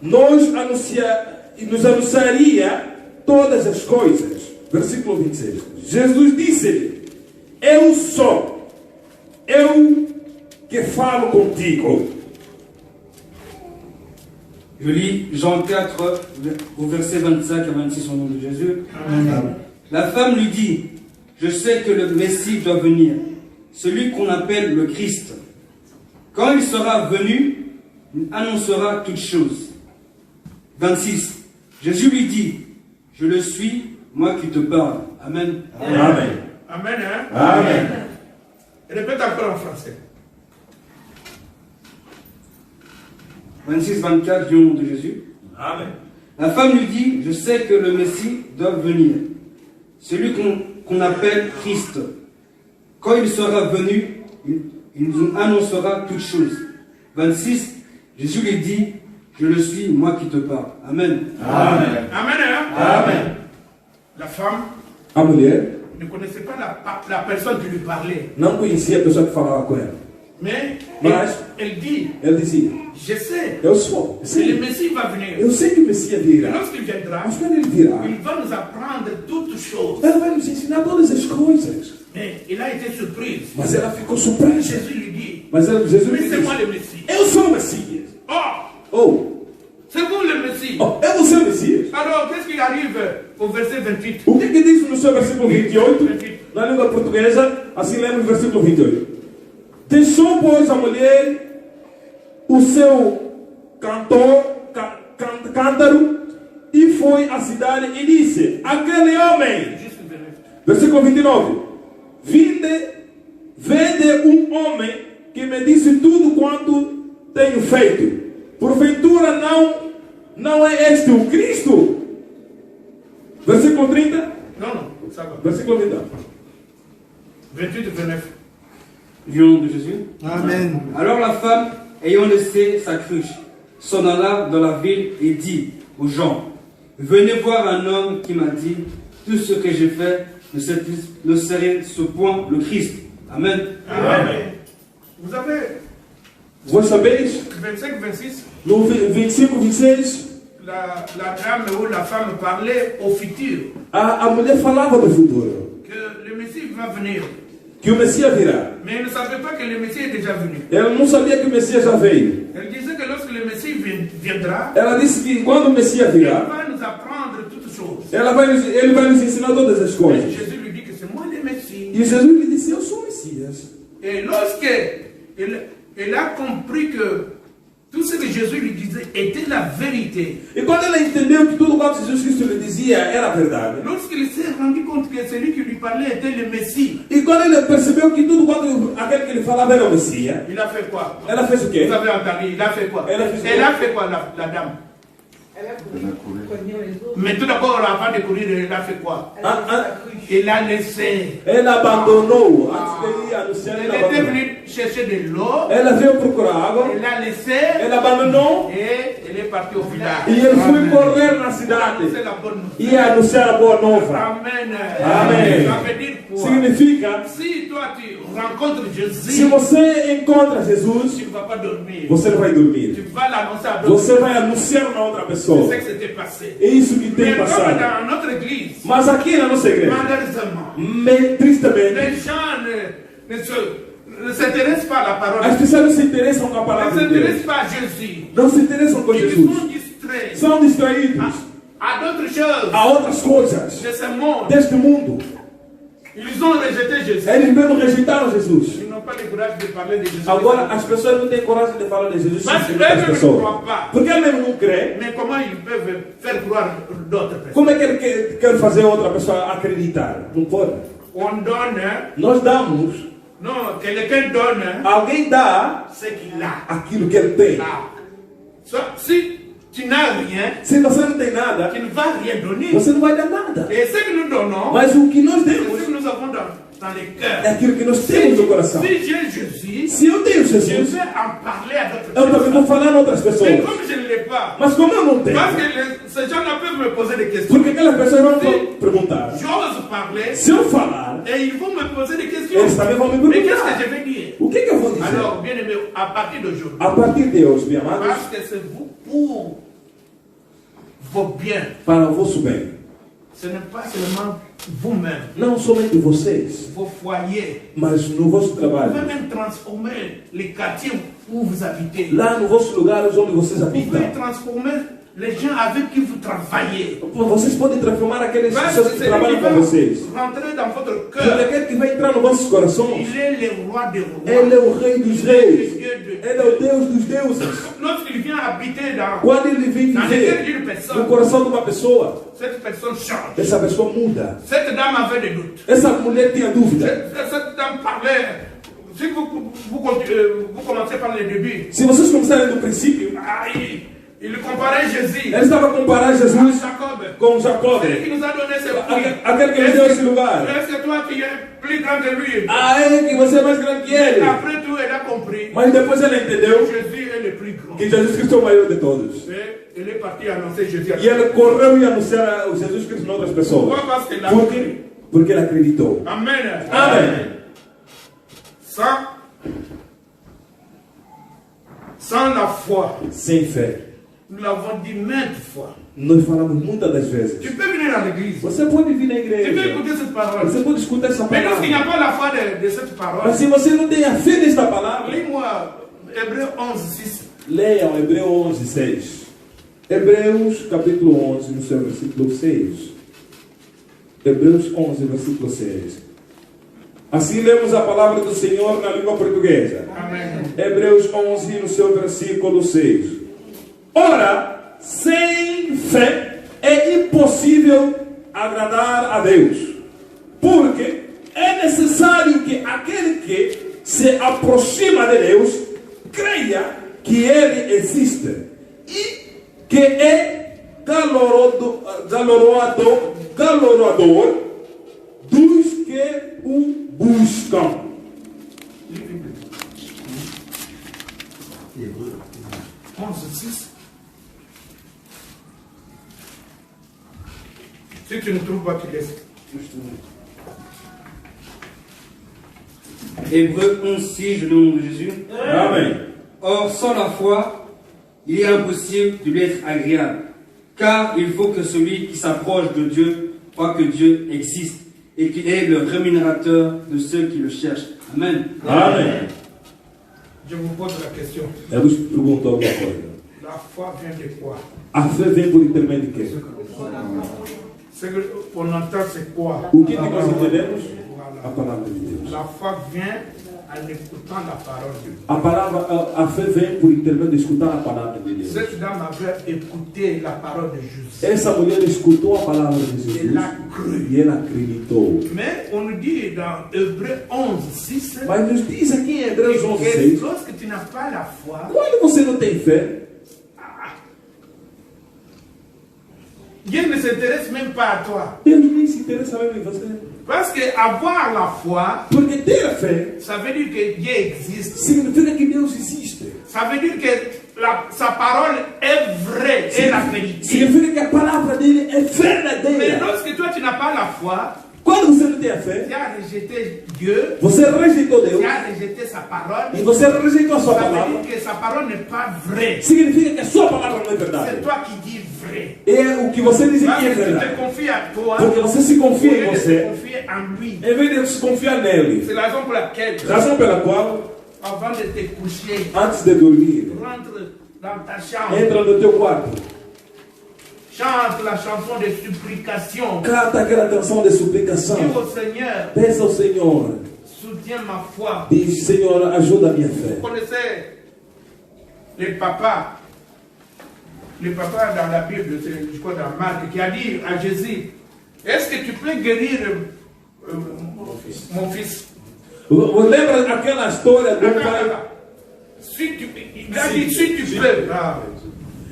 Speaker 1: nos anunciaria todas as coisas. Versículo 26. Jesus disse-lhe: eu sou, eu que falo contigo.
Speaker 3: Je lis Jean 4, au verset 25 à 26 au nom de Jésus.
Speaker 1: Amen.
Speaker 3: La femme lui dit, je sais que le Messie doit venir, celui qu'on appelle le Christ. Quand il sera venu, il annoncera toutes choses. 26. Jésus lui dit, je le suis, moi qui te parle. Amen.
Speaker 1: Amen.
Speaker 2: Amen. Hein?
Speaker 1: Amen.
Speaker 2: Répète encore en français.
Speaker 3: 26-24 du nom de Jésus.
Speaker 1: Amen.
Speaker 3: La femme lui dit, je sais que le Messie doit venir, celui qu'on appelle Christ. Quand il sera venu, il nous annoncera toutes choses. 26, Jésus lui dit, je le suis, moi qui te parle. Amen.
Speaker 1: Amen.
Speaker 2: Amen. Hein?
Speaker 1: Amen.
Speaker 2: La femme
Speaker 1: A mulher
Speaker 2: ne connaissait pas la personne qui lui parlait.
Speaker 1: não conhecia a pessoa que falava com ela.
Speaker 2: Mais
Speaker 1: Mas
Speaker 2: elle dit,
Speaker 1: ele dizia:
Speaker 2: je sais
Speaker 1: eu sou.
Speaker 2: que le
Speaker 1: Sim,
Speaker 2: Messie va venir.
Speaker 1: eu sei que o Messias
Speaker 2: Et
Speaker 1: virá.
Speaker 2: lorsqu'il viendra,
Speaker 1: Mas quando ele virá,
Speaker 2: il va nous apprendre toutes choses.
Speaker 1: ela vai nos ensinar todas as coisas.
Speaker 2: Mais il a été surprise.
Speaker 1: Mas ela ficou surpresa.
Speaker 2: Jésus lui dit,
Speaker 1: Mas Jesus
Speaker 2: mais
Speaker 1: lhe
Speaker 2: c'est moi
Speaker 1: disse:
Speaker 2: le Messie.
Speaker 1: eu sou o Messias.
Speaker 2: Oh,
Speaker 1: Oh,
Speaker 2: c'est vous le Messie.
Speaker 1: é você o Messias.
Speaker 2: Alors, qu'est-ce qui arrive au verset 28?
Speaker 1: O que diz no seu versículo 28? Na língua portuguesa, assim lembra o versículo 28. Deixou, pois, a mulher o seu cântaro e foi à cidade e disse: aquele homem, versículo 29, vede um homem que me disse tudo quanto tenho feito. Porventura não é este o Cristo? Versículo 30.
Speaker 2: Non, ça va.
Speaker 1: Versículo 29.
Speaker 2: 28 et 29.
Speaker 3: Du nom de Jésus.
Speaker 4: Amen.
Speaker 3: Alors la femme, ayant laissé sa cruche, s'en alla dans la ville et dit aux gens, venez voir un homme qui m'a dit, tout ce que j'ai fait ne serait ce point le Christ. Amen.
Speaker 2: Amen. Vous avez
Speaker 1: Vós sabeis,
Speaker 2: 25-26,
Speaker 1: no 25-26,
Speaker 2: la dame ou la femme parlait au futur,
Speaker 1: a mulher falava do futuro,
Speaker 2: que le Messie va venir.
Speaker 1: que o Messias virá.
Speaker 2: Mais elle ne savait pas que le Messie est déjà venu.
Speaker 1: Ela não sabia que o Messias já veio.
Speaker 2: Elle disait que lorsque le Messie viendra,
Speaker 1: Ela disse que quando o Messias
Speaker 2: il
Speaker 1: virá,
Speaker 2: va nous apprendre toutes choses.
Speaker 1: ele vai nos ensinar todas as
Speaker 2: Et
Speaker 1: coisas.
Speaker 2: Jésus lui dit que c'est moi le Messie.
Speaker 1: E Jesus lhe disse: eu sou o Messias.
Speaker 2: Et lorsque elle a compris que tout ce que Jésus lui disait était la vérité,
Speaker 1: E quando ela entendeu que tudo quanto Jesus Cristo lhe dizia era verdade,
Speaker 2: lorsqu'il s'est rendu compte que celui qui lui parlait était le Messie,
Speaker 1: e quando ele percebeu que tudo quanto aquele que ele falava era o Messias,
Speaker 2: il a fait quoi?
Speaker 1: ela fez o quê?
Speaker 2: Vous avez entendu, il a fait quoi?
Speaker 1: Elle a fait
Speaker 2: Elle
Speaker 1: quoi?
Speaker 2: a fait quoi, la dame? Mais tout d'abord, avant de courir, elle a fait quoi? Elle a laissé.
Speaker 1: Ela abandonou. Antes de ir anunciar,
Speaker 2: Elle
Speaker 1: ela
Speaker 2: était
Speaker 1: abandonou.
Speaker 2: venue chercher de l'eau,
Speaker 1: Ela veio procurar água,
Speaker 2: elle a laissé
Speaker 1: ela abandonou
Speaker 2: et elle est partie au village.
Speaker 1: e ele foi correr na cidade
Speaker 2: C'est la bonne
Speaker 1: e
Speaker 2: nouvelle.
Speaker 1: anunciar a boa nova.
Speaker 2: Amen.
Speaker 1: Amen.
Speaker 2: Ça veut dire quoi?
Speaker 1: Significa,
Speaker 2: Si toi tu rencontres
Speaker 1: se
Speaker 2: Jésus,
Speaker 1: você encontra Jesus,
Speaker 2: tu ne vas pas dormir.
Speaker 1: você não vai
Speaker 2: Tu
Speaker 1: dormir.
Speaker 2: vas l'annoncer à d'autres.
Speaker 1: Você vai anunciar na outra pessoa.
Speaker 2: C'est ce qui s'était passé.
Speaker 1: É isso que tem
Speaker 2: Mais comme
Speaker 1: passado.
Speaker 2: dans notre église,
Speaker 1: Mas aqui na nossa igreja,
Speaker 2: malheureusement,
Speaker 1: tristemente,
Speaker 2: les gens ne s'intéressent pas à la parole.
Speaker 1: as pessoas não se interessam com a
Speaker 2: Ne
Speaker 1: palavra de Deus.
Speaker 2: s'intéressent pas à Jésus.
Speaker 1: Não se interessam com
Speaker 2: Ils
Speaker 1: Jesus.
Speaker 2: sont distraits
Speaker 1: São distraídos
Speaker 2: à d'autres choses
Speaker 1: a outras coisas
Speaker 2: de ce monde.
Speaker 1: deste mundo.
Speaker 2: Ils ont rejeté Jésus.
Speaker 1: Eles mesmo rejeitaram Jesus.
Speaker 2: Ils n'ont pas le courage de parler de Jésus.
Speaker 1: Agora, as pessoas não têm coragem de falar de Jesus
Speaker 2: Mas
Speaker 1: sem
Speaker 2: elles
Speaker 1: outras
Speaker 2: ne
Speaker 1: pessoas.
Speaker 2: croient pas.
Speaker 1: Porque ele mesmo não crê.
Speaker 2: Mais comment ils peuvent faire croire d'autres personnes?
Speaker 1: Como é que ele quer fazer outra pessoa acreditar? Não pode.
Speaker 2: On donne,
Speaker 1: Nós damos,
Speaker 2: non, quelqu'un donne
Speaker 1: alguém dá
Speaker 2: ce qu'il a.
Speaker 1: aquilo que ele tem.
Speaker 2: Là. Si tu n'as rien,
Speaker 1: Se você não tem nada,
Speaker 2: tu ne vas rien donner.
Speaker 1: você não vai dar nada.
Speaker 2: Et ce que nous donnons,
Speaker 1: Mas o que nós
Speaker 2: c'est
Speaker 1: temos
Speaker 2: ce que nous avons dans les
Speaker 1: é
Speaker 2: cœurs.
Speaker 1: aquilo que nós temos no coração.
Speaker 2: Si j'ai Jésus,
Speaker 1: Se eu tenho
Speaker 2: je
Speaker 1: Jesus,
Speaker 2: vais en parler à d'autres
Speaker 1: eu também
Speaker 2: personnes.
Speaker 1: vou falar a outras
Speaker 2: Mais
Speaker 1: pessoas.
Speaker 2: comme je ne l'ai pas,
Speaker 1: Mas como eu não tenho,
Speaker 2: parce que ces gens-là peuvent me poser des questions.
Speaker 1: porque aquelas pessoas vão perguntar.
Speaker 2: J'ose parler
Speaker 1: Se eu falar,
Speaker 2: et ils vont me poser des questions.
Speaker 1: eles também vão me
Speaker 2: Mais qu'est-ce
Speaker 1: perguntar.
Speaker 2: que je vais dire?
Speaker 1: O que eu vou dizer?
Speaker 2: Alors, bien aimé, à partir d'aujourd'hui,
Speaker 1: A partir de hoje, meus amados,
Speaker 2: parce que c'est vous pour vos biens,
Speaker 1: para o vosso bem,
Speaker 2: ce n'est pas seulement vous-même,
Speaker 1: não somente vocês,
Speaker 2: vos foyers.
Speaker 1: mas no vosso
Speaker 2: Vous pouvez
Speaker 1: trabalho,
Speaker 2: même transformer les quartiers où vous habitez.
Speaker 1: lá no vosso lugar onde vocês
Speaker 2: Vous pouvez
Speaker 1: habitam.
Speaker 2: transformer les gens avec qui vous travaillez.
Speaker 1: Vocês podem transformar aqueles
Speaker 2: Parce
Speaker 1: pessoas
Speaker 2: que
Speaker 1: que
Speaker 2: celui
Speaker 1: trabalham
Speaker 2: qui
Speaker 1: com vocês.
Speaker 2: va rentrer dans votre
Speaker 1: Porque
Speaker 2: cœur,
Speaker 1: aquele que vai entrar nos vossos corações,
Speaker 2: il est le roi des rois.
Speaker 1: ele é o rei dos
Speaker 2: Il est le
Speaker 1: reis.
Speaker 2: Dieu de
Speaker 1: Ele é o Deus dos deuses.
Speaker 2: Lorsqu'il vient habiter dans
Speaker 1: Quando ele vem
Speaker 2: le cœur
Speaker 1: viver
Speaker 2: d'une
Speaker 1: no
Speaker 2: personne,
Speaker 1: coração de uma pessoa,
Speaker 2: cette personne change.
Speaker 1: essa pessoa muda.
Speaker 2: Cette dame avait des doutes.
Speaker 1: Essa mulher tinha dúvida.
Speaker 2: Cette dame parlait. Si vous commencez par le début,
Speaker 1: Se vocês começarem do princípio,
Speaker 2: il comparait Jésus
Speaker 1: ele estava a comparar
Speaker 2: à
Speaker 1: Jesus
Speaker 2: Jacob.
Speaker 1: com Jacob.
Speaker 2: Celui qui nous a donné ce fruits.
Speaker 1: Aquele que nos deu esse lugar.
Speaker 2: Est-ce que toi qui es plus grand que lui?
Speaker 1: Ah, é que você é mais grande que ele.
Speaker 2: Après tout, elle a compris.
Speaker 1: Mas depois ela entendeu
Speaker 2: Jésus est le plus grand.
Speaker 1: que Jesus Cristo é o maior de todos.
Speaker 2: Et elle est partie annoncer Jésus à
Speaker 1: E ela correu e anunciar o Jesus Cristo a outras pessoas.
Speaker 2: Pourquoi? Parce qu'elle a
Speaker 1: Por
Speaker 2: compris.
Speaker 1: quê? Porque ela acreditou.
Speaker 2: Amen.
Speaker 1: Amém.
Speaker 2: Sans la foi,
Speaker 1: Sem fé.
Speaker 2: nous l'avons dit maintes fois.
Speaker 1: Nós falamos muitas das vezes.
Speaker 2: Tu peux venir à l'église.
Speaker 1: Você pode vir na
Speaker 2: Tu peux
Speaker 1: igreja.
Speaker 2: écouter cette parole.
Speaker 1: Você pode escutar essa
Speaker 2: Mais lorsqu'il n'y a
Speaker 1: palavra.
Speaker 2: pas la foi de cette parole,
Speaker 1: Mas se você não tem a fé nesta palavra,
Speaker 2: lis-moi Hébreu 11, 6.
Speaker 1: leiam Hebreu 11, 6. Hebreus capítulo 11, no seu versículo 6. Hebreus 11, versículo 6. Assim lemos a palavra do Senhor na língua portuguesa.
Speaker 2: Amen.
Speaker 1: Hebreus 11, no seu versículo 6. Ora, sem fé é impossível agradar a Deus, porque é necessário que aquele que se aproxima de Deus creia que Ele existe e que é galardoador dos que o buscam.
Speaker 2: Hébreu 11, 6. Si tu ne trouves pas, tu laisses.
Speaker 3: Hébreux 11:6, je nom de Jésus.
Speaker 1: Amém.
Speaker 3: Or, sans la foi, il est impossible de lui être agréable, car il faut que celui qui s'approche de Dieu croit que Dieu existe et qu'il est le rémunérateur de ceux qui le cherchent. Amen.
Speaker 1: Amém.
Speaker 2: Je vous pose la question.
Speaker 1: Eu vos pergunto alguma coisa.
Speaker 2: La foi vient de quoi?
Speaker 1: A fé vem por intermédio de quem?
Speaker 2: Ce qu'on entend, c'est quoi?
Speaker 1: O que nós entendemos? A
Speaker 2: Voilà.
Speaker 1: palavra de Deus.
Speaker 2: La foi vient en écoutant la parole de Dieu.
Speaker 1: A palavra, a fé vem por intermédio de escutar a palavra de Deus.
Speaker 2: Cette dame avait écouté la parole de Jésus.
Speaker 1: Essa mulher escutou a palavra de Jesus
Speaker 2: Elle a cru.
Speaker 1: e ela acreditou.
Speaker 2: Mais on nous dit dans Hébreu 11, 6,
Speaker 1: Mas nos diz aqui em Hebreus 11,
Speaker 2: que
Speaker 1: 6,
Speaker 2: lorsque tu n'as pas la foi,
Speaker 1: quando você não tem fé,
Speaker 2: Dieu ne s'intéresse même pas à toi.
Speaker 1: Deus nem se interessa mesmo em você.
Speaker 2: Parce que avoir la foi,
Speaker 1: Porque ter a fé
Speaker 2: ça veut dire que Dieu existe.
Speaker 1: significa que Deus existe.
Speaker 2: Ça veut dire que sa parole est vraie, est la vérité.
Speaker 1: Significa que a palavra dele é
Speaker 2: Mais
Speaker 1: verdadeira.
Speaker 2: lorsque toi tu n'as pas la foi,
Speaker 1: Quando você não tem a fé,
Speaker 2: tu as rejeté Dieu,
Speaker 1: você rejeitou Deus
Speaker 2: tu as rejeté sa parole,
Speaker 1: e você rejeitou a sua
Speaker 2: ça veut
Speaker 1: palavra.
Speaker 2: dire que sa parole n'est pas vraie.
Speaker 1: Significa que a sua palavra não é
Speaker 2: C'est
Speaker 1: verdade.
Speaker 2: toi qui dis vrai.
Speaker 1: É o que você diz
Speaker 2: Parce
Speaker 1: que é
Speaker 2: que tu te
Speaker 1: verdade.
Speaker 2: confies à toi,
Speaker 1: Porque você se
Speaker 2: au
Speaker 1: confia em
Speaker 2: lieu de te
Speaker 1: você,
Speaker 2: confier en lui.
Speaker 1: em vez de se confiar nele.
Speaker 2: C'est la raison pour laquelle,
Speaker 1: Razão pela qual,
Speaker 2: avant de te coucher,
Speaker 1: antes de dormir,
Speaker 2: rentre dans ta chambre,
Speaker 1: entra no teu quarto,
Speaker 2: chante la chanson de supplication.
Speaker 1: canta aquela canção de suplicação,
Speaker 2: Dis au Seigneur,
Speaker 1: peça ao Senhor,
Speaker 2: soutiens ma foi.
Speaker 1: Diz, Senhor, ajuda a minha fé.
Speaker 2: Vous connaissez les papas dans la Bible, je crois dans Marc, qui a dit à Jésus, est-ce que tu peux guérir mon fils?
Speaker 1: Você lembra aquela história do pai?
Speaker 2: Il a dit, si tu peux.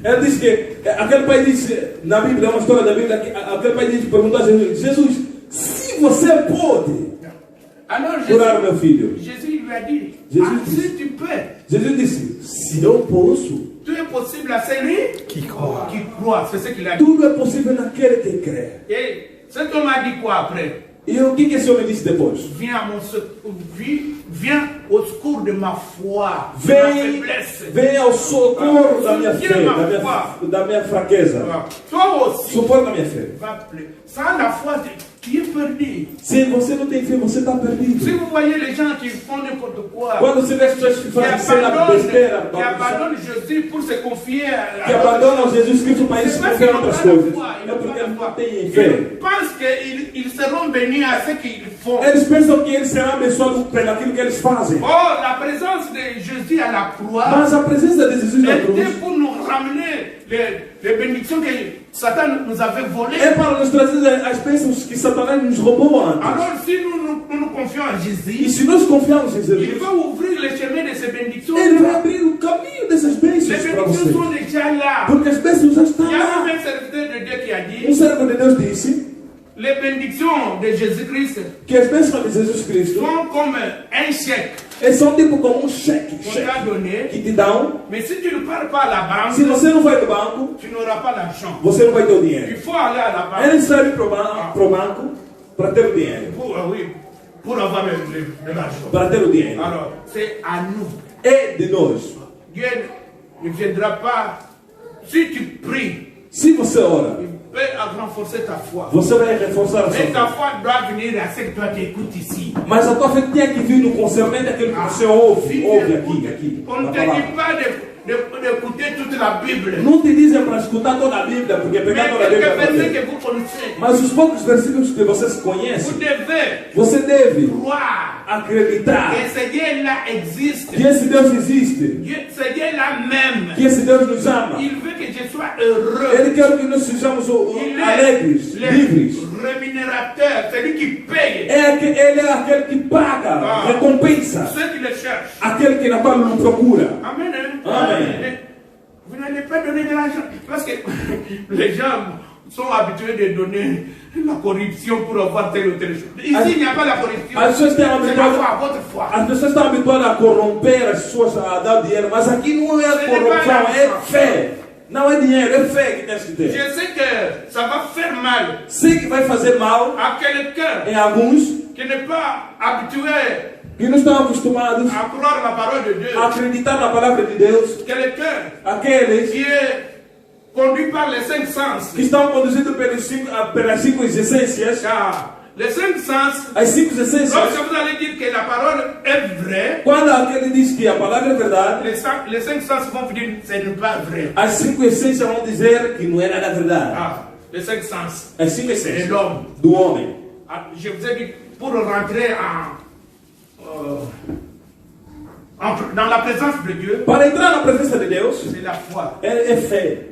Speaker 1: Ele disse que aquele pai disse, na Bíblia, é uma história da Bíblia, que aquele pai disse, perguntou a Jesus, Jesus, se você pode curar meu filho.
Speaker 2: Jésus lui a dit,
Speaker 1: Jésus
Speaker 2: si tu peux.
Speaker 1: Jesus disse, se eu posso.
Speaker 2: Tout est possible à celui qui croit. C'est ce qu'il a dit.
Speaker 1: Tudo é possível naquele que crê.
Speaker 2: Et cet homme a dit quoi après?
Speaker 1: E o que esse homem disse depois?
Speaker 2: Viens au secours de ma foi, de ma faiblesse.
Speaker 1: Vem ao socorro da minha fé, da minha fraqueza.
Speaker 2: Toi aussi.
Speaker 1: Suporte a minha fé.
Speaker 2: Sans la foi, tu es perdu.
Speaker 1: Se você não tem fé, você está perdido.
Speaker 2: Si vous voyez les gens qui font n'importe quoi,
Speaker 1: Quando você vê as pessoas que fazem a besteira,
Speaker 2: qui abandonnent Jésus pour se confier à
Speaker 1: que abandonam Jesus Cristo para se confiar em outras coisas, é porque não têm fé.
Speaker 2: Ils pensent qu'ils seront bénis à ce qu'ils font.
Speaker 1: Eles pensam que eles serão abençoados pelaquilo que eles fazem.
Speaker 2: Oh, la présence de Jésus à la croix,
Speaker 1: Mas a presença de Jesus na cruz
Speaker 2: était pour nous ramener les bénédictions que Satan nous avait volées.
Speaker 1: é para nos trazer as bênçãos que Satanás nos roubou antes.
Speaker 2: Alors si nous confions en
Speaker 1: E
Speaker 2: Jésus,
Speaker 1: se nós confiarmos em
Speaker 2: il
Speaker 1: Jesus,
Speaker 2: va ouvrir les chemins de ces bénédictions.
Speaker 1: Ele vai abrir o caminho dessas
Speaker 2: Les
Speaker 1: bênçãos para
Speaker 2: bénédictions
Speaker 1: você.
Speaker 2: sont déjà là.
Speaker 1: Porque as bênçãos já estão
Speaker 2: Il y a
Speaker 1: lá.
Speaker 2: même un serviteur de Dieu qui a
Speaker 1: Um
Speaker 2: dit,
Speaker 1: servo de Deus disse
Speaker 2: les bénédictions de Jésus-Christ
Speaker 1: que as bênçãos de Jesus Cristo
Speaker 2: sont comme un chèque
Speaker 1: são tipo como um cheque
Speaker 2: qu'on t'a donné.
Speaker 1: que te dão.
Speaker 2: Mais si tu ne pars pas à la
Speaker 1: Se
Speaker 2: banque,
Speaker 1: você não vai do banco,
Speaker 2: tu n'auras pas l'argent.
Speaker 1: você não vai ter o
Speaker 2: Il
Speaker 1: dinheiro.
Speaker 2: faut aller à la
Speaker 1: É
Speaker 2: banque
Speaker 1: necessário ir para o banco para ter o dinheiro.
Speaker 2: pour avoir de l'argent.
Speaker 1: Para ter o dinheiro.
Speaker 2: Alors, c'est à nous.
Speaker 1: É de nós.
Speaker 2: Dieu ne viendra pas. Si tu pries,
Speaker 1: Se você ora,
Speaker 2: il peut renforcer ta foi.
Speaker 1: você vai reforçar a sua
Speaker 2: Mais ta
Speaker 1: fé.
Speaker 2: foi doit venir à ce que toi tu écoutes ici.
Speaker 1: Mas a tua fé tem que vir no concernente daquilo que você ouve aqui.
Speaker 2: On ne
Speaker 1: na
Speaker 2: te
Speaker 1: palavra.
Speaker 2: dit pas d'écouter toute la Bible.
Speaker 1: Não te dizem para escutar toda a Bíblia, porque
Speaker 2: Mais
Speaker 1: pegar toda a Bíblia
Speaker 2: quelques
Speaker 1: é
Speaker 2: versets
Speaker 1: fazer.
Speaker 2: que vous connaissez,
Speaker 1: Mas os poucos versículos que vocês
Speaker 2: vous
Speaker 1: conhecem,
Speaker 2: devez
Speaker 1: você deve
Speaker 2: croire
Speaker 1: acreditar
Speaker 2: que ce Dieu-là existe.
Speaker 1: que esse Deus existe,
Speaker 2: Ce Dieu-là même.
Speaker 1: que esse Deus nos ama.
Speaker 2: Il veut que je sois heureux.
Speaker 1: Ele quer que nós sejamos
Speaker 2: Il
Speaker 1: alegres,
Speaker 2: est
Speaker 1: livres.
Speaker 2: le rémunérateur, celui qui paye
Speaker 1: Ele é aquele que paga, recompensa,
Speaker 2: ceux qui le cherchent.
Speaker 1: aquele que na qual não procura.
Speaker 2: Amen. Hein?
Speaker 1: Amen.
Speaker 2: Mais vous n'allez pas donner de l'argent. Parce que les gens sont habitués de donner la corruption pour avoir telle ou telle chose. Ici, il n'y a pas la corruption.
Speaker 1: As pessoas têm
Speaker 2: C'est la foi, votre foi.
Speaker 1: As pessoas estão habituadas a corromper as pessoas, a dar dinheiro, mas aqui não é corrupção, é fé. Não é dinheiro, é fé que tens que ter.
Speaker 2: Je sais que ça va faire mal
Speaker 1: Sei que vai fazer mal
Speaker 2: à quelqu'un
Speaker 1: em alguns
Speaker 2: qui n'est pas habitué
Speaker 1: que não estão acostumados
Speaker 2: à croire la parole de Dieu.
Speaker 1: a acreditar na palavra de Deus,
Speaker 2: Quelqu'un
Speaker 1: aqueles
Speaker 2: qui est conduit par les cinq sens.
Speaker 1: que estão conduzidos pelas cinco essências,
Speaker 2: Car les cinq sens,
Speaker 1: as cinco essências.
Speaker 2: lorsque vous allez dire que la parole est vraie,
Speaker 1: Quando aquele diz que a palavra é verdade,
Speaker 2: les cinq sens vont vous dire que ce n'est pas vrai.
Speaker 1: as cinco essências vão dizer que não é nada verdade.
Speaker 2: Les cinq sens
Speaker 1: As cinco
Speaker 2: de
Speaker 1: essências
Speaker 2: l'homme.
Speaker 1: do homem.
Speaker 2: Je vous ai dit, pour rentrer dans la présence de Dieu,
Speaker 1: Para entrar na presença de Deus,
Speaker 2: c'est la foi.
Speaker 1: é fé.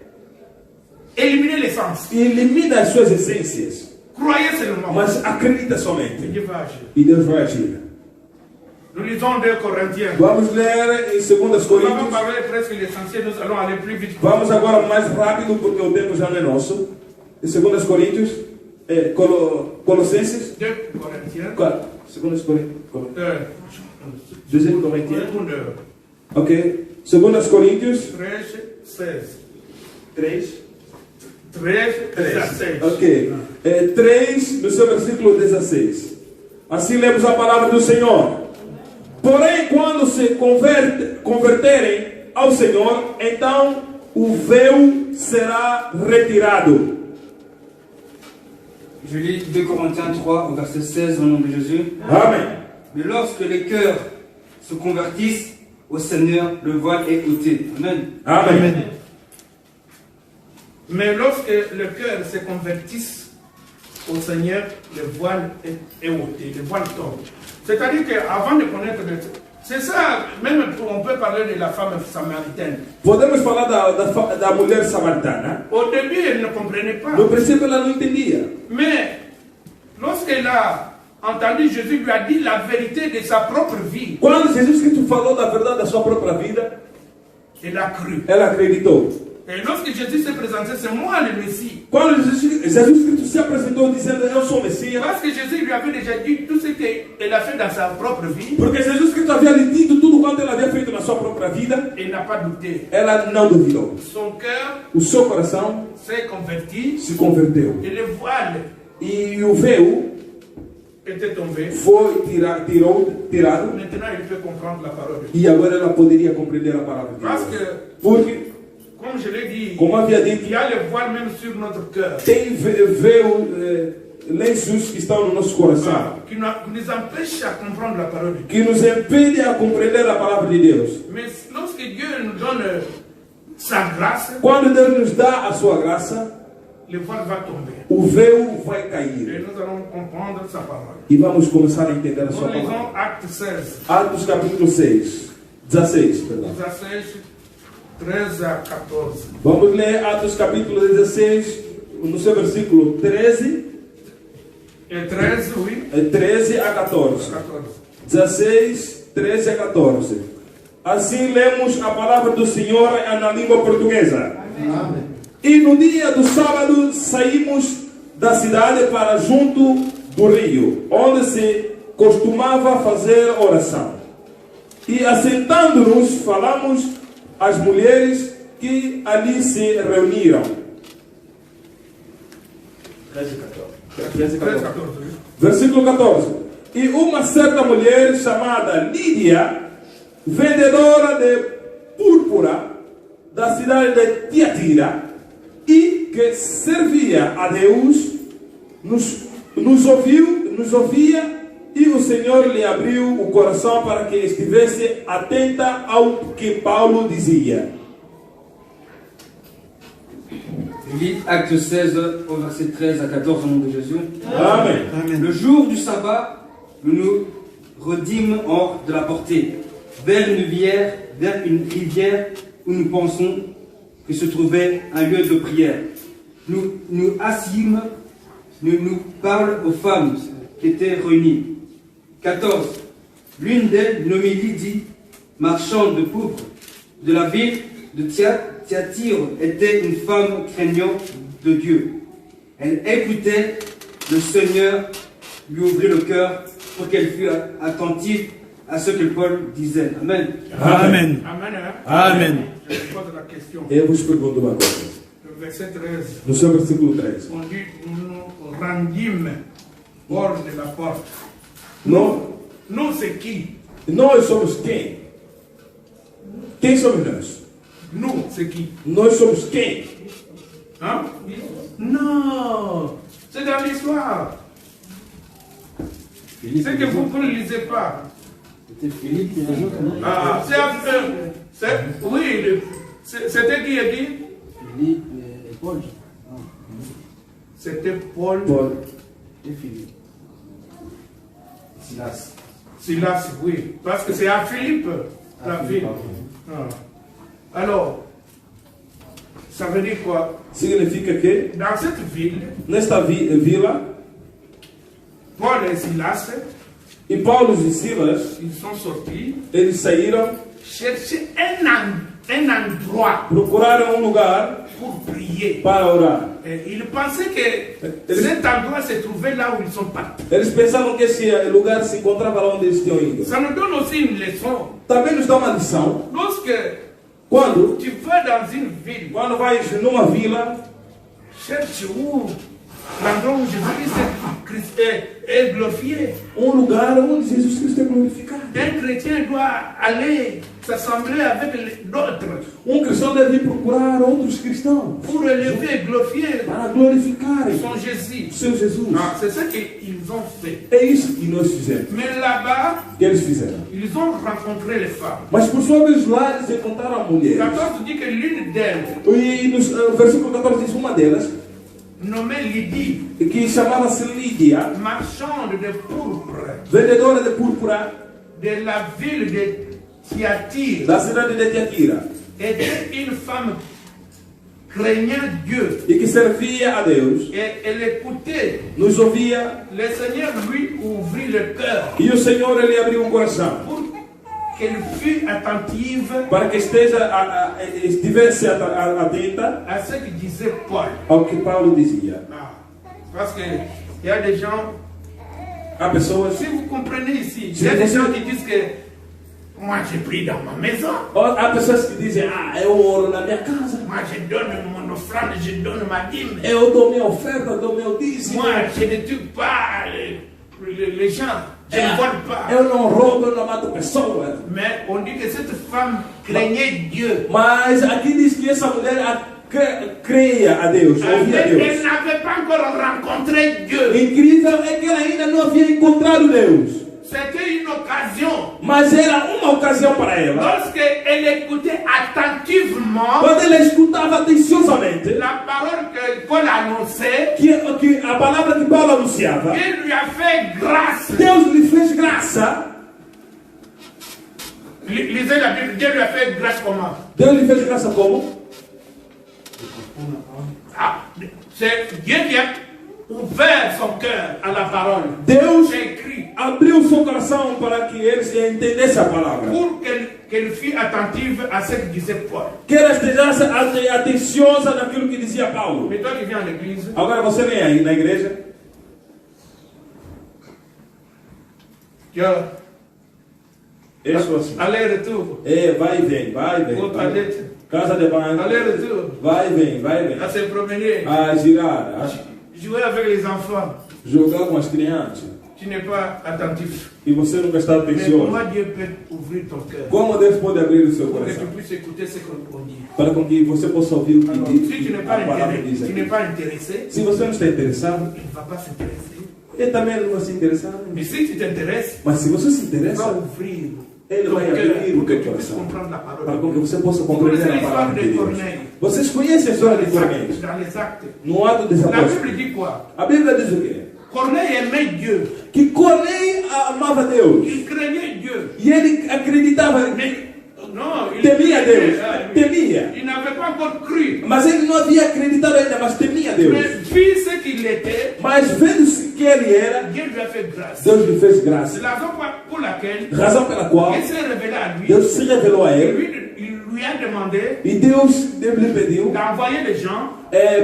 Speaker 2: Éliminer les sens.
Speaker 1: Elimina as suas essências,
Speaker 2: Croyez seulement.
Speaker 1: mas acredita somente.
Speaker 2: Dieu va agir.
Speaker 1: E Deus vai agir.
Speaker 2: Nous lisons 2 Corinthiens.
Speaker 1: Vamos ler em 2
Speaker 2: Nous avons
Speaker 1: Coríntios.
Speaker 2: parlé presque l'essentiel, nous allons aller plus vite.
Speaker 1: Vamos agora mais rápido, porque o tempo já não é nosso. Em 2 Coríntios, Colossenses.
Speaker 2: 2 Corinthiens.
Speaker 1: 2 Coríntios. 2 Coríntios.
Speaker 2: Retourneur.
Speaker 1: Ok. 2 Coríntios
Speaker 2: 13, 16.
Speaker 1: 3.
Speaker 2: 13, 16.
Speaker 1: Ok. 3, no seu versículo 16. Assim lemos a palavra do Senhor. Porém, quando se converterem ao Senhor, então o véu será retirado.
Speaker 3: Je lis 2 Corinthiens 3 au verset 16 au nom de Jésus.
Speaker 1: Amém.
Speaker 3: Mais lorsque les cœurs se convertissent au Seigneur, le voile est ôté. Amen.
Speaker 1: Amém.
Speaker 2: Mais lorsque le cœur se convertisse au Seigneur, le voile est ôté, le voile tombe. C'est-à-dire qu'avant de connaître c'est ça, même on peut parler de la femme samaritaine.
Speaker 1: Podemos falar da mulher samaritana.
Speaker 2: Au début, elle ne comprenait pas.
Speaker 1: No princípio ela não entendia.
Speaker 2: Mais lorsqu'elle a entendu, Jésus lui a dit la vérité de sa propre vie.
Speaker 1: Quando Jesus Cristo falou da verdade da sua própria vida,
Speaker 2: Elle a cru.
Speaker 1: ela acreditou.
Speaker 2: Et lorsque Jésus s'est présenté, c'est moi le Messie.
Speaker 1: Quando Jesus Cristo se apresentou dizendo eu sou o Messias,
Speaker 2: Parce que Jésus lui avait déjà dit tout ce qu'elle a fait dans sa propre vie.
Speaker 1: porque Jesus Cristo havia lhe dito tudo quanto ela havia feito na sua própria vida,
Speaker 2: Elle n'a pas douté.
Speaker 1: ela não duvidou.
Speaker 2: Son cœur
Speaker 1: O seu coração
Speaker 2: s'est converti
Speaker 1: se converteu.
Speaker 2: et le voile
Speaker 1: E o véu
Speaker 2: était tombé.
Speaker 1: foi tirado,
Speaker 2: Maintenant, il peut comprendre la parole de Dieu.
Speaker 1: e agora ela poderia compreender a palavra de
Speaker 2: Parce
Speaker 1: Deus.
Speaker 2: que,
Speaker 1: Porque,
Speaker 2: comme je l'ai dit,
Speaker 1: como havia dito,
Speaker 2: il y a le voile même sur notre cœur.
Speaker 1: tem véu, lenços que estão no nosso coração,
Speaker 2: Qui nous empêche à comprendre la parole de Dieu.
Speaker 1: que nos impede a compreender a palavra de Deus.
Speaker 2: Mais lorsque Dieu nous donne sa grâce,
Speaker 1: Quando Deus nos dá a sua graça,
Speaker 2: le voile va tomber.
Speaker 1: o véu vai
Speaker 2: Et
Speaker 1: cair.
Speaker 2: nous allons comprendre sa parole.
Speaker 1: E vamos começar a entender a
Speaker 2: Nous
Speaker 1: sua palavra.
Speaker 2: lisons Acte 16,
Speaker 1: Atos capítulo 16, perdão.
Speaker 2: 13 à 14.
Speaker 1: Vamos ler Atos capítulo 16, no seu versículo 13,
Speaker 2: Et 13, oui,
Speaker 1: 13 a 14.
Speaker 2: 14.
Speaker 1: 16, 13 a 14. Assim lemos a palavra do Senhor na língua portuguesa.
Speaker 3: Amen.
Speaker 1: E no dia do sábado saímos da cidade para junto do rio, onde se costumava fazer oração. E assentando-nos, falamos às mulheres que ali se reuniram. 13 e 14.
Speaker 2: 14, oui.
Speaker 1: Versículo 14. E uma certa mulher chamada Lídia, vendedora de púrpura da cidade de Tiatira, e que servia a Deus, nos ouvia, e o Senhor lhe abriu o coração para que estivesse atenta ao que Paulo dizia.
Speaker 3: Je lis Acte 16 au verset 13 à 14 au nom de Jésus.
Speaker 1: Amém.
Speaker 3: Le jour du sabbat, nous nous redîmes hors de la portée, vers une rivière où nous pensons que se trouvait un lieu de prière. Nous nous assîmes, nous parlent aux femmes qui étaient réunies. 14. L'une d'elles, nommée Lydie, marchande de pourpre de la ville de Thyatire, était une femme craignante de Dieu. Elle écoutait le Seigneur, lui ouvrit le cœur pour qu'elle fût attentive à ce que Paul disait. Amen.
Speaker 4: Amen.
Speaker 2: Amen. Hein?
Speaker 4: Amen.
Speaker 2: Je pose la question.
Speaker 1: Eu vos pergunto uma coisa.
Speaker 2: Le verset 13.
Speaker 1: No seu versículo 13.
Speaker 2: On dit nous rendîmes hors de la porte.
Speaker 1: Não,
Speaker 2: Nous, c'est qui?
Speaker 1: nós somos quem? Quem somos nós?
Speaker 2: Nous, c'est qui?
Speaker 1: Nós somos quem?
Speaker 2: Hein? Non, c'est dans l'histoire. C'est que vous ne lisez pas.
Speaker 4: C'était Philippe et les autres, non?
Speaker 2: Ah, oui, c'était qui a dit?
Speaker 4: Philippe et Paul. Non.
Speaker 2: C'était Paul.
Speaker 1: Paul.
Speaker 4: Et Philippe. Silas.
Speaker 2: Silas, oui. Parce que c'est à Philippe, la ville. Ah. Alors, ça veut dire quoi?
Speaker 1: Significa que
Speaker 2: Dans cette ville,
Speaker 1: nesta vila,
Speaker 2: Paul et Silas,
Speaker 1: e Paulo e Silas,
Speaker 2: ils sont sortis
Speaker 1: eles saíram,
Speaker 2: chercher un endroit
Speaker 1: procuraram lugar
Speaker 2: pour prier.
Speaker 1: para orar.
Speaker 2: Et ils pensaient que cet endroit se trouvait là où ils sont partis.
Speaker 1: Eles pensavam que esse lugar se encontrava lá onde eles tinham ido.
Speaker 2: Ça nous donne aussi une leçon.
Speaker 1: Também nos dá uma lição.
Speaker 2: Lorsque
Speaker 1: Quando
Speaker 2: tu vas dans une ville,
Speaker 1: vais numa vila,
Speaker 2: cherche où l'endroit où Jésus-Christ est glorifié.
Speaker 1: lugar onde Jesus Cristo é glorificado.
Speaker 2: Un chrétien doit aller s'assembler avec d'autres
Speaker 1: Cristão deve procurar outros cristãos
Speaker 2: pour élever et glorifier
Speaker 1: para glorificarem
Speaker 2: son Jésus.
Speaker 1: o seu Jesus.
Speaker 2: Ah, c'est ce qu'ils ont fait.
Speaker 1: É isso que nós fizemos,
Speaker 2: Mais là-bas,
Speaker 1: que eles fizeram.
Speaker 2: ils ont rencontré les femmes.
Speaker 1: Mas por sua vez lá eles encontraram mulheres.
Speaker 2: 14 dit que l'une d'elles,
Speaker 1: E no versículo 14 diz uma delas,
Speaker 2: nommée Lydie,
Speaker 1: que chamava-se Lídia,
Speaker 2: marchande de pourpre
Speaker 1: vendedora de púrpura
Speaker 2: de la ville de Thyatire,
Speaker 1: da cidade de Tiatira,
Speaker 2: était une femme craignant Dieu.
Speaker 1: e que servia a Deus,
Speaker 2: Et elle écoutait.
Speaker 1: nos ouvia,
Speaker 2: Le Seigneur lui ouvrit le cœur
Speaker 1: e o Senhor ele abriu o coração
Speaker 2: pour qu'elle fût attentive
Speaker 1: para que estivesse atenta
Speaker 2: à ce que disait Paul.
Speaker 1: ao que Paulo dizia.
Speaker 2: Ah, parce qu'il y a des gens,
Speaker 1: Há pessoas,
Speaker 2: si vous comprenez ici, il y a des gens qui disent que moi j'ai pris dans ma maison,
Speaker 1: há pessoas que dizem, eu oro na minha casa,
Speaker 2: moi je donne mon offrande, je donne ma dîme.
Speaker 1: eu dou minha oferta, dou meu dízimo,
Speaker 2: Moi je ne tue pas les gens, je ne vole pas.
Speaker 1: eu não roubo, eu não mato pessoas.
Speaker 2: Mais on dit que cette femme craignait Dieu.
Speaker 1: Mas aqui diz que essa mulher creia a Deus, ouvia a
Speaker 2: Elle
Speaker 1: Deus.
Speaker 2: n'avait pas encore rencontré Dieu.
Speaker 1: Incrível é que ela ainda não havia encontrado Deus.
Speaker 2: C'était une occasion.
Speaker 1: Mas era uma ocasião para ela.
Speaker 2: Lorsqu'elle écoutait attentivement
Speaker 1: Quando ela escutava atenciosamente
Speaker 2: la parole que Paul annonçait,
Speaker 1: que a palavra que Paulo anunciava,
Speaker 2: Dieu lui a fait grâce.
Speaker 1: Deus lhe fez graça.
Speaker 2: Lisez la Bible, Dieu lui a fait grâce comment?
Speaker 1: Deus lhe fez graça como?
Speaker 2: Ah, c'est Dieu qui a ouvert son cœur à la parole.
Speaker 1: Deus
Speaker 2: C'est écrit
Speaker 1: abriu seu coração para que ele entendesse a palavra.
Speaker 2: pour qu'elle fût attentive à ce que disait Paul.
Speaker 1: Que ela esteja atenciosa naquilo que dizia Paulo.
Speaker 2: Mais toi qui viens à l'église,
Speaker 1: Agora você vem aí na igreja,
Speaker 2: tu as
Speaker 1: isso assim.
Speaker 2: aller-retour,
Speaker 1: Vai e vem, vai e vem.
Speaker 2: aux
Speaker 1: Vai.
Speaker 2: toilettes,
Speaker 1: Casa de banho.
Speaker 2: aller-retour,
Speaker 1: Vai e vem, vai e vem.
Speaker 2: à se promener,
Speaker 1: A girar, a
Speaker 2: jouer avec les enfants.
Speaker 1: jogar com as crianças.
Speaker 2: Tu n'es pas attentif.
Speaker 1: E você nunca está
Speaker 2: Mais
Speaker 1: atencioso.
Speaker 2: comment Dieu peut ouvrir ton cœur
Speaker 1: Como Deus pode abrir o seu
Speaker 2: pour que
Speaker 1: coração?
Speaker 2: tu puisses écouter ce qu'on dit?
Speaker 1: Para com que você possa ouvir o que
Speaker 2: Alors,
Speaker 1: diz,
Speaker 2: si tu n'es
Speaker 1: a
Speaker 2: pas
Speaker 1: palavra
Speaker 2: intéressé,
Speaker 1: diz
Speaker 2: tu n'es
Speaker 1: aqui.
Speaker 2: pas intéressé,
Speaker 1: Se você não está interessado,
Speaker 2: il ne va pas s'intéresser.
Speaker 1: ele também não vai se interessar.
Speaker 2: Mais si tu t'intéresses,
Speaker 1: Mas se você se
Speaker 2: il va
Speaker 1: interessa,
Speaker 2: ouvrir
Speaker 1: ele
Speaker 2: ton
Speaker 1: vai
Speaker 2: cœur
Speaker 1: abrir
Speaker 2: pour
Speaker 1: o
Speaker 2: que
Speaker 1: teu
Speaker 2: tu puisses
Speaker 1: coração.
Speaker 2: comprendre la parole
Speaker 1: Para
Speaker 2: de
Speaker 1: com que
Speaker 2: Dieu.
Speaker 1: você possa
Speaker 2: Vous
Speaker 1: compreender
Speaker 2: connaissez
Speaker 1: a
Speaker 2: l'histoire
Speaker 1: palavra de
Speaker 2: de
Speaker 1: Deus.
Speaker 2: Corneille.
Speaker 1: Vocês conhecem a história de Cornélio?
Speaker 2: Dans les actes.
Speaker 1: No ato dos
Speaker 2: La
Speaker 1: apóstolos.
Speaker 2: Bible dit quoi?
Speaker 1: A Bíblia diz o quê?
Speaker 2: Corneille aimait Dieu.
Speaker 1: Que Cornélio amava Deus.
Speaker 2: Il craignait Dieu.
Speaker 1: E ele acreditava,
Speaker 2: Mais non, il
Speaker 1: temia Deus.
Speaker 2: lui.
Speaker 1: Temia.
Speaker 2: Il n'avait pas encore cru.
Speaker 1: Mas ele não havia acreditado ainda, mas temia Deus.
Speaker 2: Mais vu ce qu'il était,
Speaker 1: Mas vendo que ele era,
Speaker 2: Dieu lui a fait grâce.
Speaker 1: Deus lhe fez
Speaker 2: C'est
Speaker 1: graça.
Speaker 2: la raison pour laquelle
Speaker 1: Razão pela qual
Speaker 2: il s'est révélé à lui.
Speaker 1: Deus se revelou a ele.
Speaker 2: Il lui a demandé
Speaker 1: E Deus lhe pediu
Speaker 2: d'envoyer des gens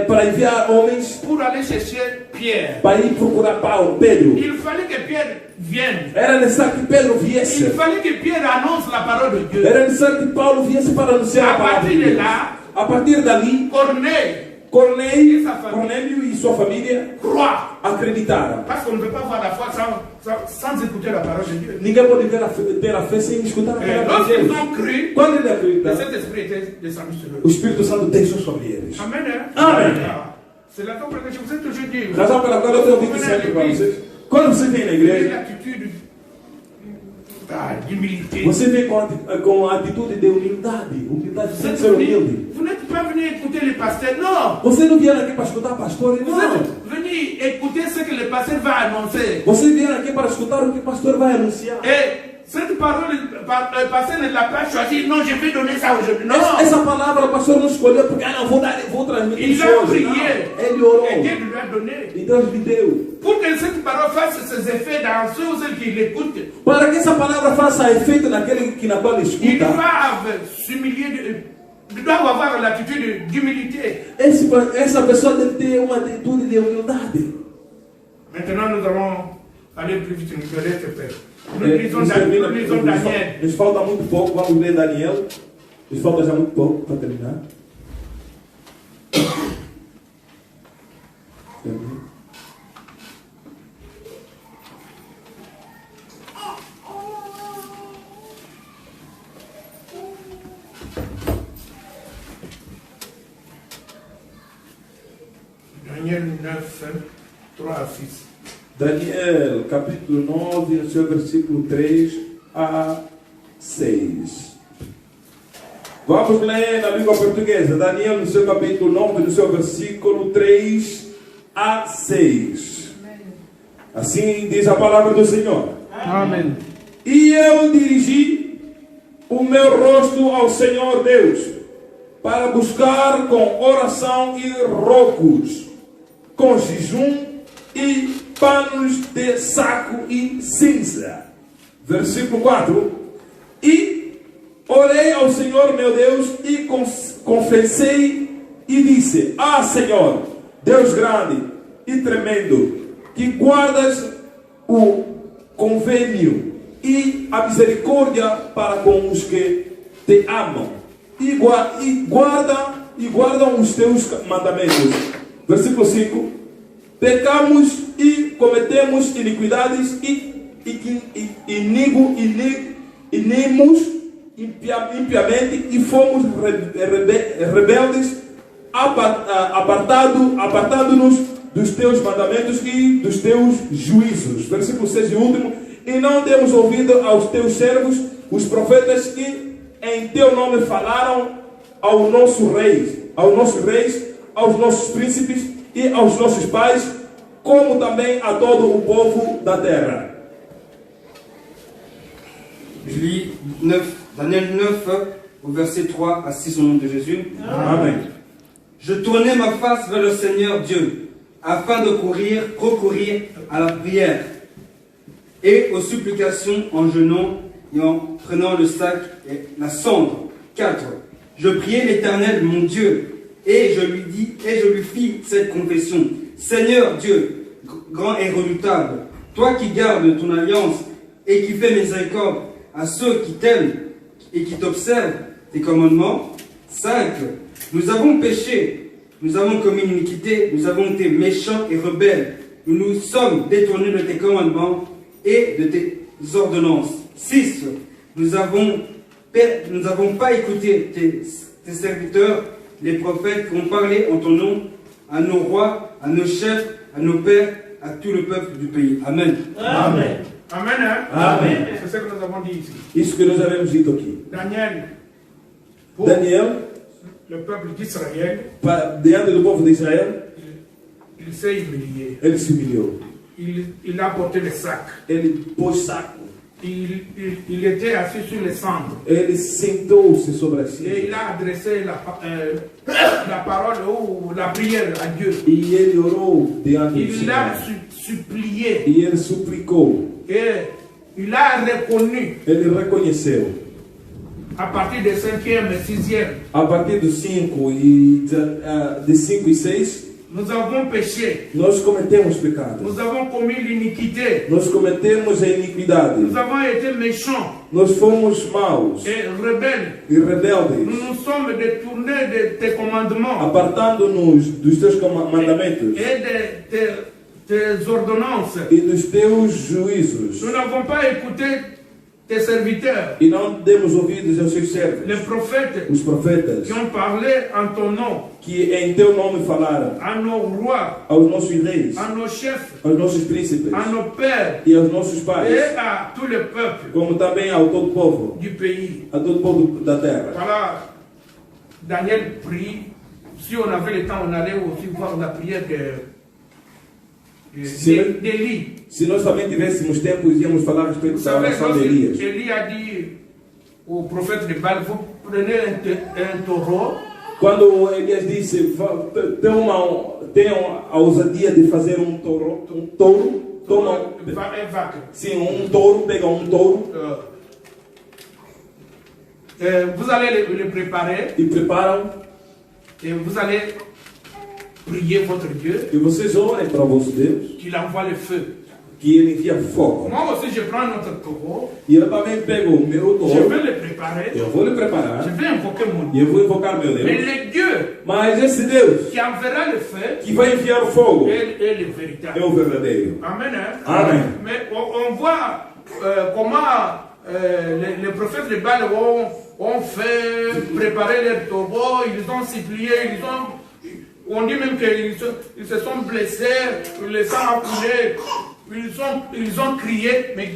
Speaker 1: para enviar homens
Speaker 2: pour aller chercher Pierre.
Speaker 1: para ir procurar Paulo, Pedro.
Speaker 2: Il fallait que Pierre vienne.
Speaker 1: Era necessário que Pedro viesse.
Speaker 2: Il fallait que Pierre annonce la parole de Dieu.
Speaker 1: Era necessário que Paulo viesse para anunciar a
Speaker 2: À
Speaker 1: palavra
Speaker 2: partir
Speaker 1: de
Speaker 2: de
Speaker 1: Deus.
Speaker 2: là,
Speaker 1: A partir dali,
Speaker 2: Corneille
Speaker 1: Cornélio e sua família
Speaker 2: croit.
Speaker 1: acreditaram.
Speaker 2: Parce qu'on ne peut pas voir la foi sans écouter la parole de Dieu.
Speaker 1: Ninguém pode ter a fé sem escutar a
Speaker 2: Et
Speaker 1: palavra de
Speaker 2: lorsqu'ils
Speaker 1: Deus.
Speaker 2: ont cru,
Speaker 1: Quando ele
Speaker 2: le
Speaker 1: acredita,
Speaker 2: Saint-Esprit était descendu sur
Speaker 1: o
Speaker 2: eux.
Speaker 1: Espírito Santo desceu sobre eles.
Speaker 2: Amen. Hein?
Speaker 1: Amen.
Speaker 2: Ah, c'est la raison pour laquelle je vous ai toujours dit.
Speaker 1: Razão pela qual eu tenho
Speaker 2: Vous
Speaker 1: dito
Speaker 2: venez à
Speaker 1: sempre para
Speaker 2: l'église,
Speaker 1: vocês. Quando você vem na
Speaker 2: vous avez
Speaker 1: igreja,
Speaker 2: l'attitude d'humilité.
Speaker 1: você vem com a atitude de humildade. Humildade
Speaker 2: Vous
Speaker 1: sem
Speaker 2: êtes
Speaker 1: ser
Speaker 2: venu-
Speaker 1: humilde.
Speaker 2: vous n'êtes pas venu écouter les pasteurs, non.
Speaker 1: Você não vier aqui para escutar pastor,
Speaker 2: Vous
Speaker 1: não.
Speaker 2: êtes venu écouter ce que le pasteur va annoncer.
Speaker 1: Você vier aqui para escutar o que o pastor vai anunciar.
Speaker 2: Et cette parole, le pasteur ne l'a pas choisi. Non, je vais donner ça aujourd'hui. Non.
Speaker 1: Essa palavra o pastor não escolheu porque vou transmitir
Speaker 2: Il
Speaker 1: isso
Speaker 2: a
Speaker 1: hoje.
Speaker 2: prié.
Speaker 1: Não. Ele orou.
Speaker 2: Et Dieu lui a donné.
Speaker 1: E Deus lhe deu.
Speaker 2: Pour que cette parole fasse ses effets dans ceux ou celles qui l'écoutent,
Speaker 1: Para que essa palavra faça efeito naquele que na qual
Speaker 2: ils
Speaker 1: escuta,
Speaker 2: doivent s'humilier, ils doivent avoir l'attitude d'humilité.
Speaker 1: essa pessoa deve ter uma atitude de humildade.
Speaker 2: Maintenant, nous allons aller plus vite, nous allons être prêts. Nous
Speaker 1: É,
Speaker 2: lisons,
Speaker 1: nos termina-
Speaker 2: nous lisons Daniel.
Speaker 1: nos falta muito pouco, vamos ler Daniel. Nos falta já muito pouco para terminar.
Speaker 2: Daniel 9, 3 à 6.
Speaker 1: Daniel, capítulo 9, no seu versículo 3 a 6. Vamos ler na língua portuguesa. Daniel, no seu capítulo 9, no seu versículo 3 a 6. Assim diz a palavra do Senhor.
Speaker 4: Amém.
Speaker 1: E eu dirigi o meu rosto ao Senhor Deus, para buscar com oração e rogos, com jejum e panos de saco e cinza. Versículo 4. E orei ao Senhor meu Deus e confessei e disse: Ah, Senhor, Deus grande e tremendo, que guardas o convênio e a misericórdia para com os que te amam e guardam os teus mandamentos. Versículo 5. Pecamos e cometemos iniquidades inimos impiamente e fomos rebeldes, apartando-nos dos teus mandamentos e dos teus juízos. Versículo 6 e último. E não demos ouvido aos teus servos, os profetas, que em teu nome falaram aos nossos reis, aos nossos príncipes e aos nossos pais, como também a todo o povo da terra.
Speaker 3: Je lis Daniel 9, au verset 3 à 6 au nom de Jésus.
Speaker 1: Amém.
Speaker 3: Je tournai ma face vers le Seigneur Dieu, afin de recourir à la prière et aux supplications en jeûnant et en prenant le sac et la cendre. 4. Je priai l'Éternel, mon Dieu, et je lui fis cette confession. Seigneur Dieu, grand et redoutable, toi qui gardes ton alliance et qui fais miséricorde à ceux qui t'aiment et qui t'observent tes commandements. 5. Nous avons péché, nous avons commis une iniquité, nous avons été méchants et rebelles. Nous nous sommes détournés de tes commandements et de tes ordonnances. 6. Nous n'avons pas écouté tes serviteurs, les prophètes qui ont parlé en ton nom à nos rois, à nos chefs, à nos pères, à tout le peuple du pays. Amen.
Speaker 2: Amen. Amen. Hein?
Speaker 1: Amen.
Speaker 2: C'est ce que nous avons dit ici.
Speaker 1: Isso que nós havemos dito aqui. Daniel,
Speaker 2: le peuple d'Israël,
Speaker 1: diante do povo de Israel,
Speaker 2: il s'est humilié.
Speaker 1: Ele se humilhou.
Speaker 2: Il a porté le sac.
Speaker 1: Ele pôs saco.
Speaker 2: Il était assis sur les cendres.
Speaker 1: Ele sentou-se sobre a cinza.
Speaker 2: Et il a adressé la parole ou la prière à Dieu.
Speaker 1: E ele orou diante do
Speaker 2: Il
Speaker 1: Senhor.
Speaker 2: a supplié.
Speaker 1: E ele suplicou.
Speaker 2: Et il a reconnu.
Speaker 1: Ele reconheceu.
Speaker 2: À partir du 5e et 6e.
Speaker 1: A partir do 5 e de 5 e 6.
Speaker 2: Nous avons péché.
Speaker 1: Nós cometemos pecado.
Speaker 2: Nous avons commis l'iniquité.
Speaker 1: Nós cometemos a iniquidade.
Speaker 2: Nous avons été méchants.
Speaker 1: Nós fomos maus.
Speaker 2: Et rebelles.
Speaker 1: E rebeldes.
Speaker 2: Nous nous sommes détournés de tes commandements.
Speaker 1: Apartando-nos dos teus mandamentos.
Speaker 2: Et de tes ordonnances.
Speaker 1: E dos teus juízos.
Speaker 2: Nous n'avons pas écouté tes serviteurs.
Speaker 1: E não demos ouvidos aos seus servos.
Speaker 2: Les prophètes.
Speaker 1: Os profetas.
Speaker 2: Qui ont parlé en ton nom.
Speaker 1: Que em teu nome falaram.
Speaker 2: À nos rois.
Speaker 1: Aos nossos reis.
Speaker 2: À nos chefs.
Speaker 1: Aos nossos príncipes.
Speaker 2: À nos pères.
Speaker 1: E aos nossos pais.
Speaker 2: Et à tout le peuple.
Speaker 1: Como também ao todo povo.
Speaker 2: Du pays.
Speaker 1: A todo povo da terra.
Speaker 2: Voilà. Daniel prie. Si on avait le temps, on allait aussi voir la prière d'Élie.
Speaker 1: Se nós também tivéssemos tempo, íamos falar a respeito da oração de Elias.
Speaker 2: Élie a dit au prophète de Baal, vous prenez un taureau.
Speaker 1: Quando Elias disse, tenham a ousadia de fazer um touro, tomam, sim, touro, pegam touro.
Speaker 2: Vous allez le préparer.
Speaker 1: E preparam.
Speaker 2: Et vous allez prier votre Dieu.
Speaker 1: E vocês orem para o vosso Deus.
Speaker 2: Qu'il envoie le feu.
Speaker 1: Que ele envia fogo.
Speaker 2: Moi aussi je prends notre taureau.
Speaker 1: E eu também pego o meu touro.
Speaker 2: Je vais le préparer.
Speaker 1: Eu vou lhe preparar.
Speaker 2: Je vais invoquer mon
Speaker 1: Dieu. E eu vou invocar meu Deus.
Speaker 2: Mais le Dieu.
Speaker 1: Mas esse Deus.
Speaker 2: Qui enverra le feu.
Speaker 1: Que vai enviar o fogo.
Speaker 2: Ele é o verdadeiro.
Speaker 1: É o verdadeiro.
Speaker 2: Amen. Hein?
Speaker 1: Amen.
Speaker 2: Mais on voit comment les prophètes de Baal ont fait préparer les taureaux, ils ont supplié, on dit même qu'ils se sont blessés, le sang a coulé, ils ont crié, mais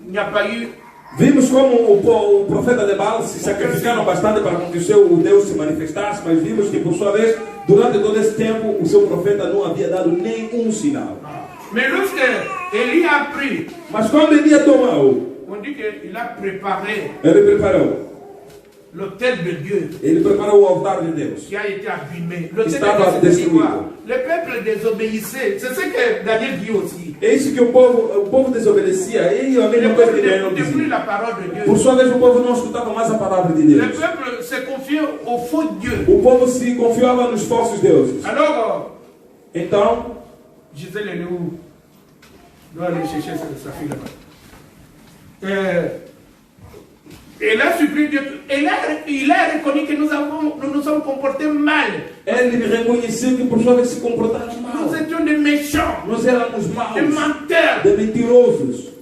Speaker 2: il n'y a pas eu
Speaker 1: Vimos como o profeta de Baal se sacrificaram bastante para que o Deus se manifestasse, mas vimos que, por sua vez, durante todo esse tempo, o seu profeta não havia dado nenhum sinal.
Speaker 2: Mais lorsque Élie a pris,
Speaker 1: Mas quando Elias tomou,
Speaker 2: on dit qu'il a préparé
Speaker 1: ele preparou.
Speaker 2: l'autel de Dieu
Speaker 1: Ele preparou o altar de Deus.
Speaker 2: qui a été abîmé. L'autel
Speaker 1: Estava
Speaker 2: de Dieu, c'est quoi?
Speaker 1: destruído.
Speaker 2: Le peuple désobéissait. C'est ce que Daniel dit aussi.
Speaker 1: É isso que o povo desobedecia. E a
Speaker 2: Le
Speaker 1: mesma coisa que
Speaker 2: peuple
Speaker 1: Daniel
Speaker 2: n'écoutait plus
Speaker 1: dizia.
Speaker 2: la parole de
Speaker 1: Por
Speaker 2: Dieu.
Speaker 1: sua vez, o povo não escutava mais a palavra de
Speaker 2: Le
Speaker 1: Deus.
Speaker 2: peuple se confiait au faux Dieu.
Speaker 1: O povo se confiava nos falsos deuses.
Speaker 2: Alors,
Speaker 1: Então,
Speaker 2: Gisèle, elle est où? Je dois aller chercher sa fille là-bas. Il a supplié Dieu. Il a reconnu que nous nous sommes comportés mal.
Speaker 1: ele reconheceu que por sua vez se comportaram mal.
Speaker 2: Nous étions des méchants,
Speaker 1: Nós éramos
Speaker 2: des
Speaker 1: maus,
Speaker 2: menteurs.
Speaker 1: de mentirosos.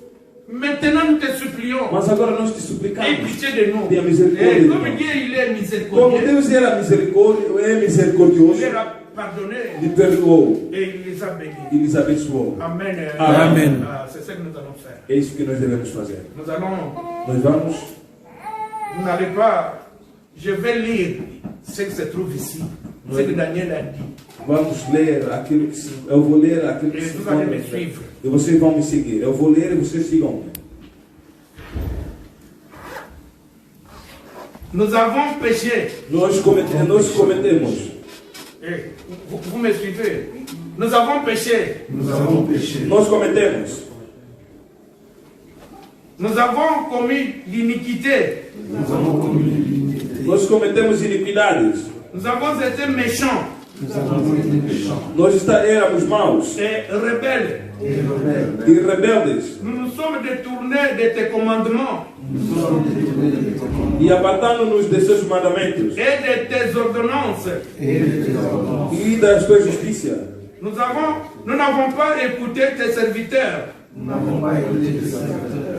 Speaker 2: Maintenant, nous te supplions.
Speaker 1: Mas agora nós te
Speaker 2: Aie
Speaker 1: suplicamos.
Speaker 2: pitié de nous.
Speaker 1: Tenha misericórdia
Speaker 2: Et
Speaker 1: de
Speaker 2: comme
Speaker 1: nós.
Speaker 2: Dieu, il est
Speaker 1: Como
Speaker 2: miséricordieux,
Speaker 1: Deus era
Speaker 2: il
Speaker 1: misericordioso,
Speaker 2: leur a pardonné
Speaker 1: lhe perdoou
Speaker 2: et il les a bénis.
Speaker 1: e lhes abençoou.
Speaker 2: Amen.
Speaker 1: Amen.
Speaker 2: C'est ce que nous allons faire.
Speaker 1: É isso que nós devemos fazer.
Speaker 2: Nous allons.
Speaker 1: Nós vamos,
Speaker 2: Vous n'allez pas. Je vais lire ce que se trouve ici. Ce que Daniel a dit.
Speaker 1: vamos ler aquilo que eu vou ler aquilo que
Speaker 2: Et
Speaker 1: se
Speaker 2: vous allez me
Speaker 1: encontra.
Speaker 2: suivre.
Speaker 1: E vocês vão me seguir. Eu vou ler e vocês sigam.
Speaker 2: Nous avons péché.
Speaker 1: Nós cometemos.
Speaker 2: Et vous me suivez. Nous avons péché.
Speaker 1: Nós cometemos.
Speaker 2: Nous avons commis l'iniquité.
Speaker 1: Nós cometemos iniquidades.
Speaker 2: Nous avons été méchants
Speaker 1: Nós éramos maus
Speaker 2: et rebelles.
Speaker 1: e rebeldes.
Speaker 2: Nous nous sommes détournés de tes commandements
Speaker 1: E apartando-nos de seus mandamentos
Speaker 2: et de tes ordonnances.
Speaker 1: e da sua justiça.
Speaker 2: Nous n'avons pas écouté tes serviteurs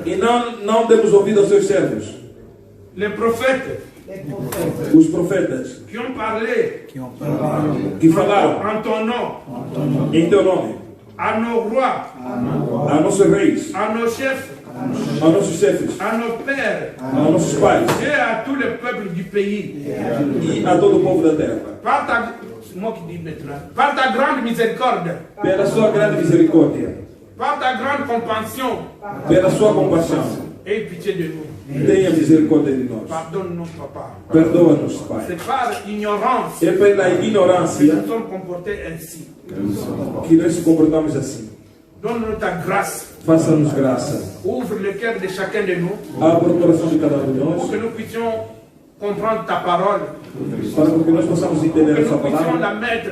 Speaker 1: E não demos ouvido aos seus servos,
Speaker 2: les prophètes
Speaker 1: os profetas,
Speaker 2: qui ont parlé
Speaker 1: que falaram
Speaker 2: en ton nom
Speaker 1: em teu nome
Speaker 2: à nos rois,
Speaker 1: a nossos reis,
Speaker 2: à nos chefs,
Speaker 1: a nossos chefes,
Speaker 2: à nos pères
Speaker 1: a nossos pais
Speaker 2: et à tout le peuple du pays.
Speaker 1: e a todo o povo da terra.
Speaker 2: C'est moi qui dis maintenant. Par ta grande miséricorde,
Speaker 1: Pela sua grande misericórdia,
Speaker 2: par ta grande compassion,
Speaker 1: pela sua compaixão,
Speaker 2: aie pitié de nous.
Speaker 1: tenha misericórdia de nós.
Speaker 2: Pardonne-nous, Papa.
Speaker 1: Perdoa-nos, Pai.
Speaker 2: C'est par ignorance
Speaker 1: É pela
Speaker 2: que
Speaker 1: ignorância
Speaker 2: nous sommes comportés ainsi.
Speaker 1: que nós se comportamos assim.
Speaker 2: Donne-nous ta grâce.
Speaker 1: Faça-nos graça.
Speaker 2: Ouvre le cœur de chacun de nous
Speaker 1: Abra o coração de cada um de
Speaker 2: pour
Speaker 1: nós
Speaker 2: que nous puissions comprendre ta parole,
Speaker 1: para que nós possamos
Speaker 2: que
Speaker 1: entender essa
Speaker 2: nous puissions
Speaker 1: palavra,
Speaker 2: la mettre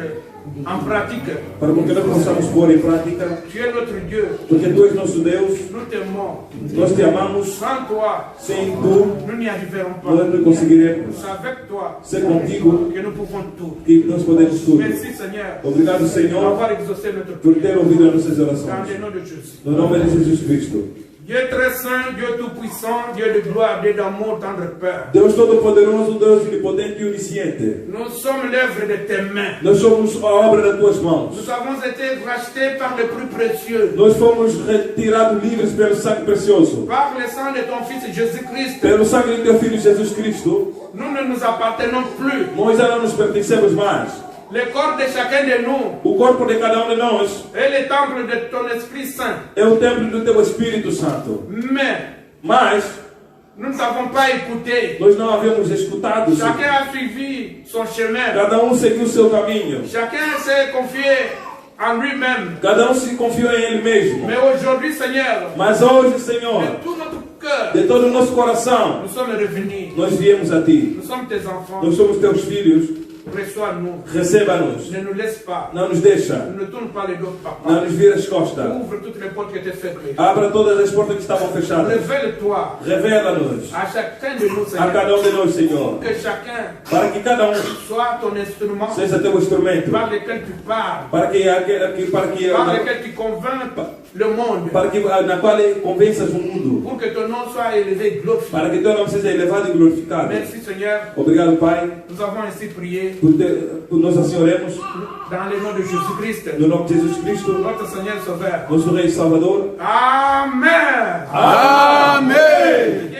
Speaker 2: en pratique.
Speaker 1: para que nós possamos pôr em prática,
Speaker 2: Tu es notre Dieu.
Speaker 1: porque Tu és nosso Deus,
Speaker 2: Nous t'aimons.
Speaker 1: nós te amamos,
Speaker 2: Sans toi,
Speaker 1: sem Tu
Speaker 2: nous n'y arriverons
Speaker 1: nós
Speaker 2: pas.
Speaker 1: não conseguiremos.
Speaker 2: C'est avec toi
Speaker 1: Ser contigo
Speaker 2: que nous pouvons tout.
Speaker 1: que nós podemos tudo.
Speaker 2: Merci Seigneur
Speaker 1: Obrigado, Senhor,
Speaker 2: d'avoir exaucé notre
Speaker 1: por
Speaker 2: prière.
Speaker 1: ter ouvido as nossas
Speaker 2: Dans
Speaker 1: orações.
Speaker 2: le nom de Jésus.
Speaker 1: No nome de Jesus Cristo.
Speaker 2: Dieu très saint, Dieu tout-puissant, Dieu de gloire, Dieu d'amour, tendre peur.
Speaker 1: Deus Todo-Poderoso, Deus Onipotente e Onisciente.
Speaker 2: Nous sommes l'œuvre de tes mains.
Speaker 1: Nós somos a obra das Tuas mãos.
Speaker 2: Nous avons été rachetés par le plus précieux,
Speaker 1: Nós fomos retirados livres pelo sangue precioso.
Speaker 2: par le sang de ton Fils Jésus-Christ.
Speaker 1: Pelo sangue de Teu Filho Jesus Cristo,
Speaker 2: Nous ne nous appartenons plus.
Speaker 1: nós já não nos pertencemos mais.
Speaker 2: Le corps de chacun de nous
Speaker 1: O corpo de cada de nós
Speaker 2: est le temple de ton Esprit Saint.
Speaker 1: é o templo do Teu Espírito Santo. Mas
Speaker 2: Nous ne t'avons pas écouté.
Speaker 1: nós não havíamos escutado.
Speaker 2: Chacun a suivi son chemin.
Speaker 1: Cada seguiu o seu caminho.
Speaker 2: Chacun s'est confié en lui-même.
Speaker 1: Cada se confiou em Ele mesmo.
Speaker 2: Mais aujourd'hui, Seigneur,
Speaker 1: Mas hoje, Senhor,
Speaker 2: de tout notre cœur,
Speaker 1: de todo o nosso coração,
Speaker 2: nous sommes revenus.
Speaker 1: nós viemos a Ti.
Speaker 2: Nous sommes tes enfants.
Speaker 1: Nós somos Teus filhos.
Speaker 2: Reçois-nous.
Speaker 1: Receba-nos.
Speaker 2: Ne nous laisse pas.
Speaker 1: Não nos deixa.
Speaker 2: Ne tourne pas les dos,
Speaker 1: Não
Speaker 2: Papa.
Speaker 1: nos vira as costas.
Speaker 2: Ouvre toutes les portes qui étaient fermées.
Speaker 1: Abra todas as portas que estavam fechadas.
Speaker 2: Révèle-toi
Speaker 1: Revela-nos
Speaker 2: à chacun de nous,
Speaker 1: a
Speaker 2: Seigneur.
Speaker 1: cada de nós, Senhor.
Speaker 2: Que chacun
Speaker 1: Para que cada
Speaker 2: soit ton instrument
Speaker 1: seja teu instrumento.
Speaker 2: par lequel tu parles,
Speaker 1: Para que
Speaker 2: par lequel tu convaincs le monde,
Speaker 1: na qual convenças o mundo.
Speaker 2: pour que ton nom soit élevé et glorifié.
Speaker 1: Para que teu nome seja elevado e glorificado.
Speaker 2: Merci, Seigneur.
Speaker 1: Obrigado, Pai.
Speaker 2: Nous avons ainsi prié
Speaker 1: Por nós assim oremos.
Speaker 2: dans le nom de Jésus-Christ,
Speaker 1: No nome de Jesus Cristo,
Speaker 2: notre Seigneur Sauveur.
Speaker 1: nosso Rei e Salvador.
Speaker 2: Amen.
Speaker 1: Amém!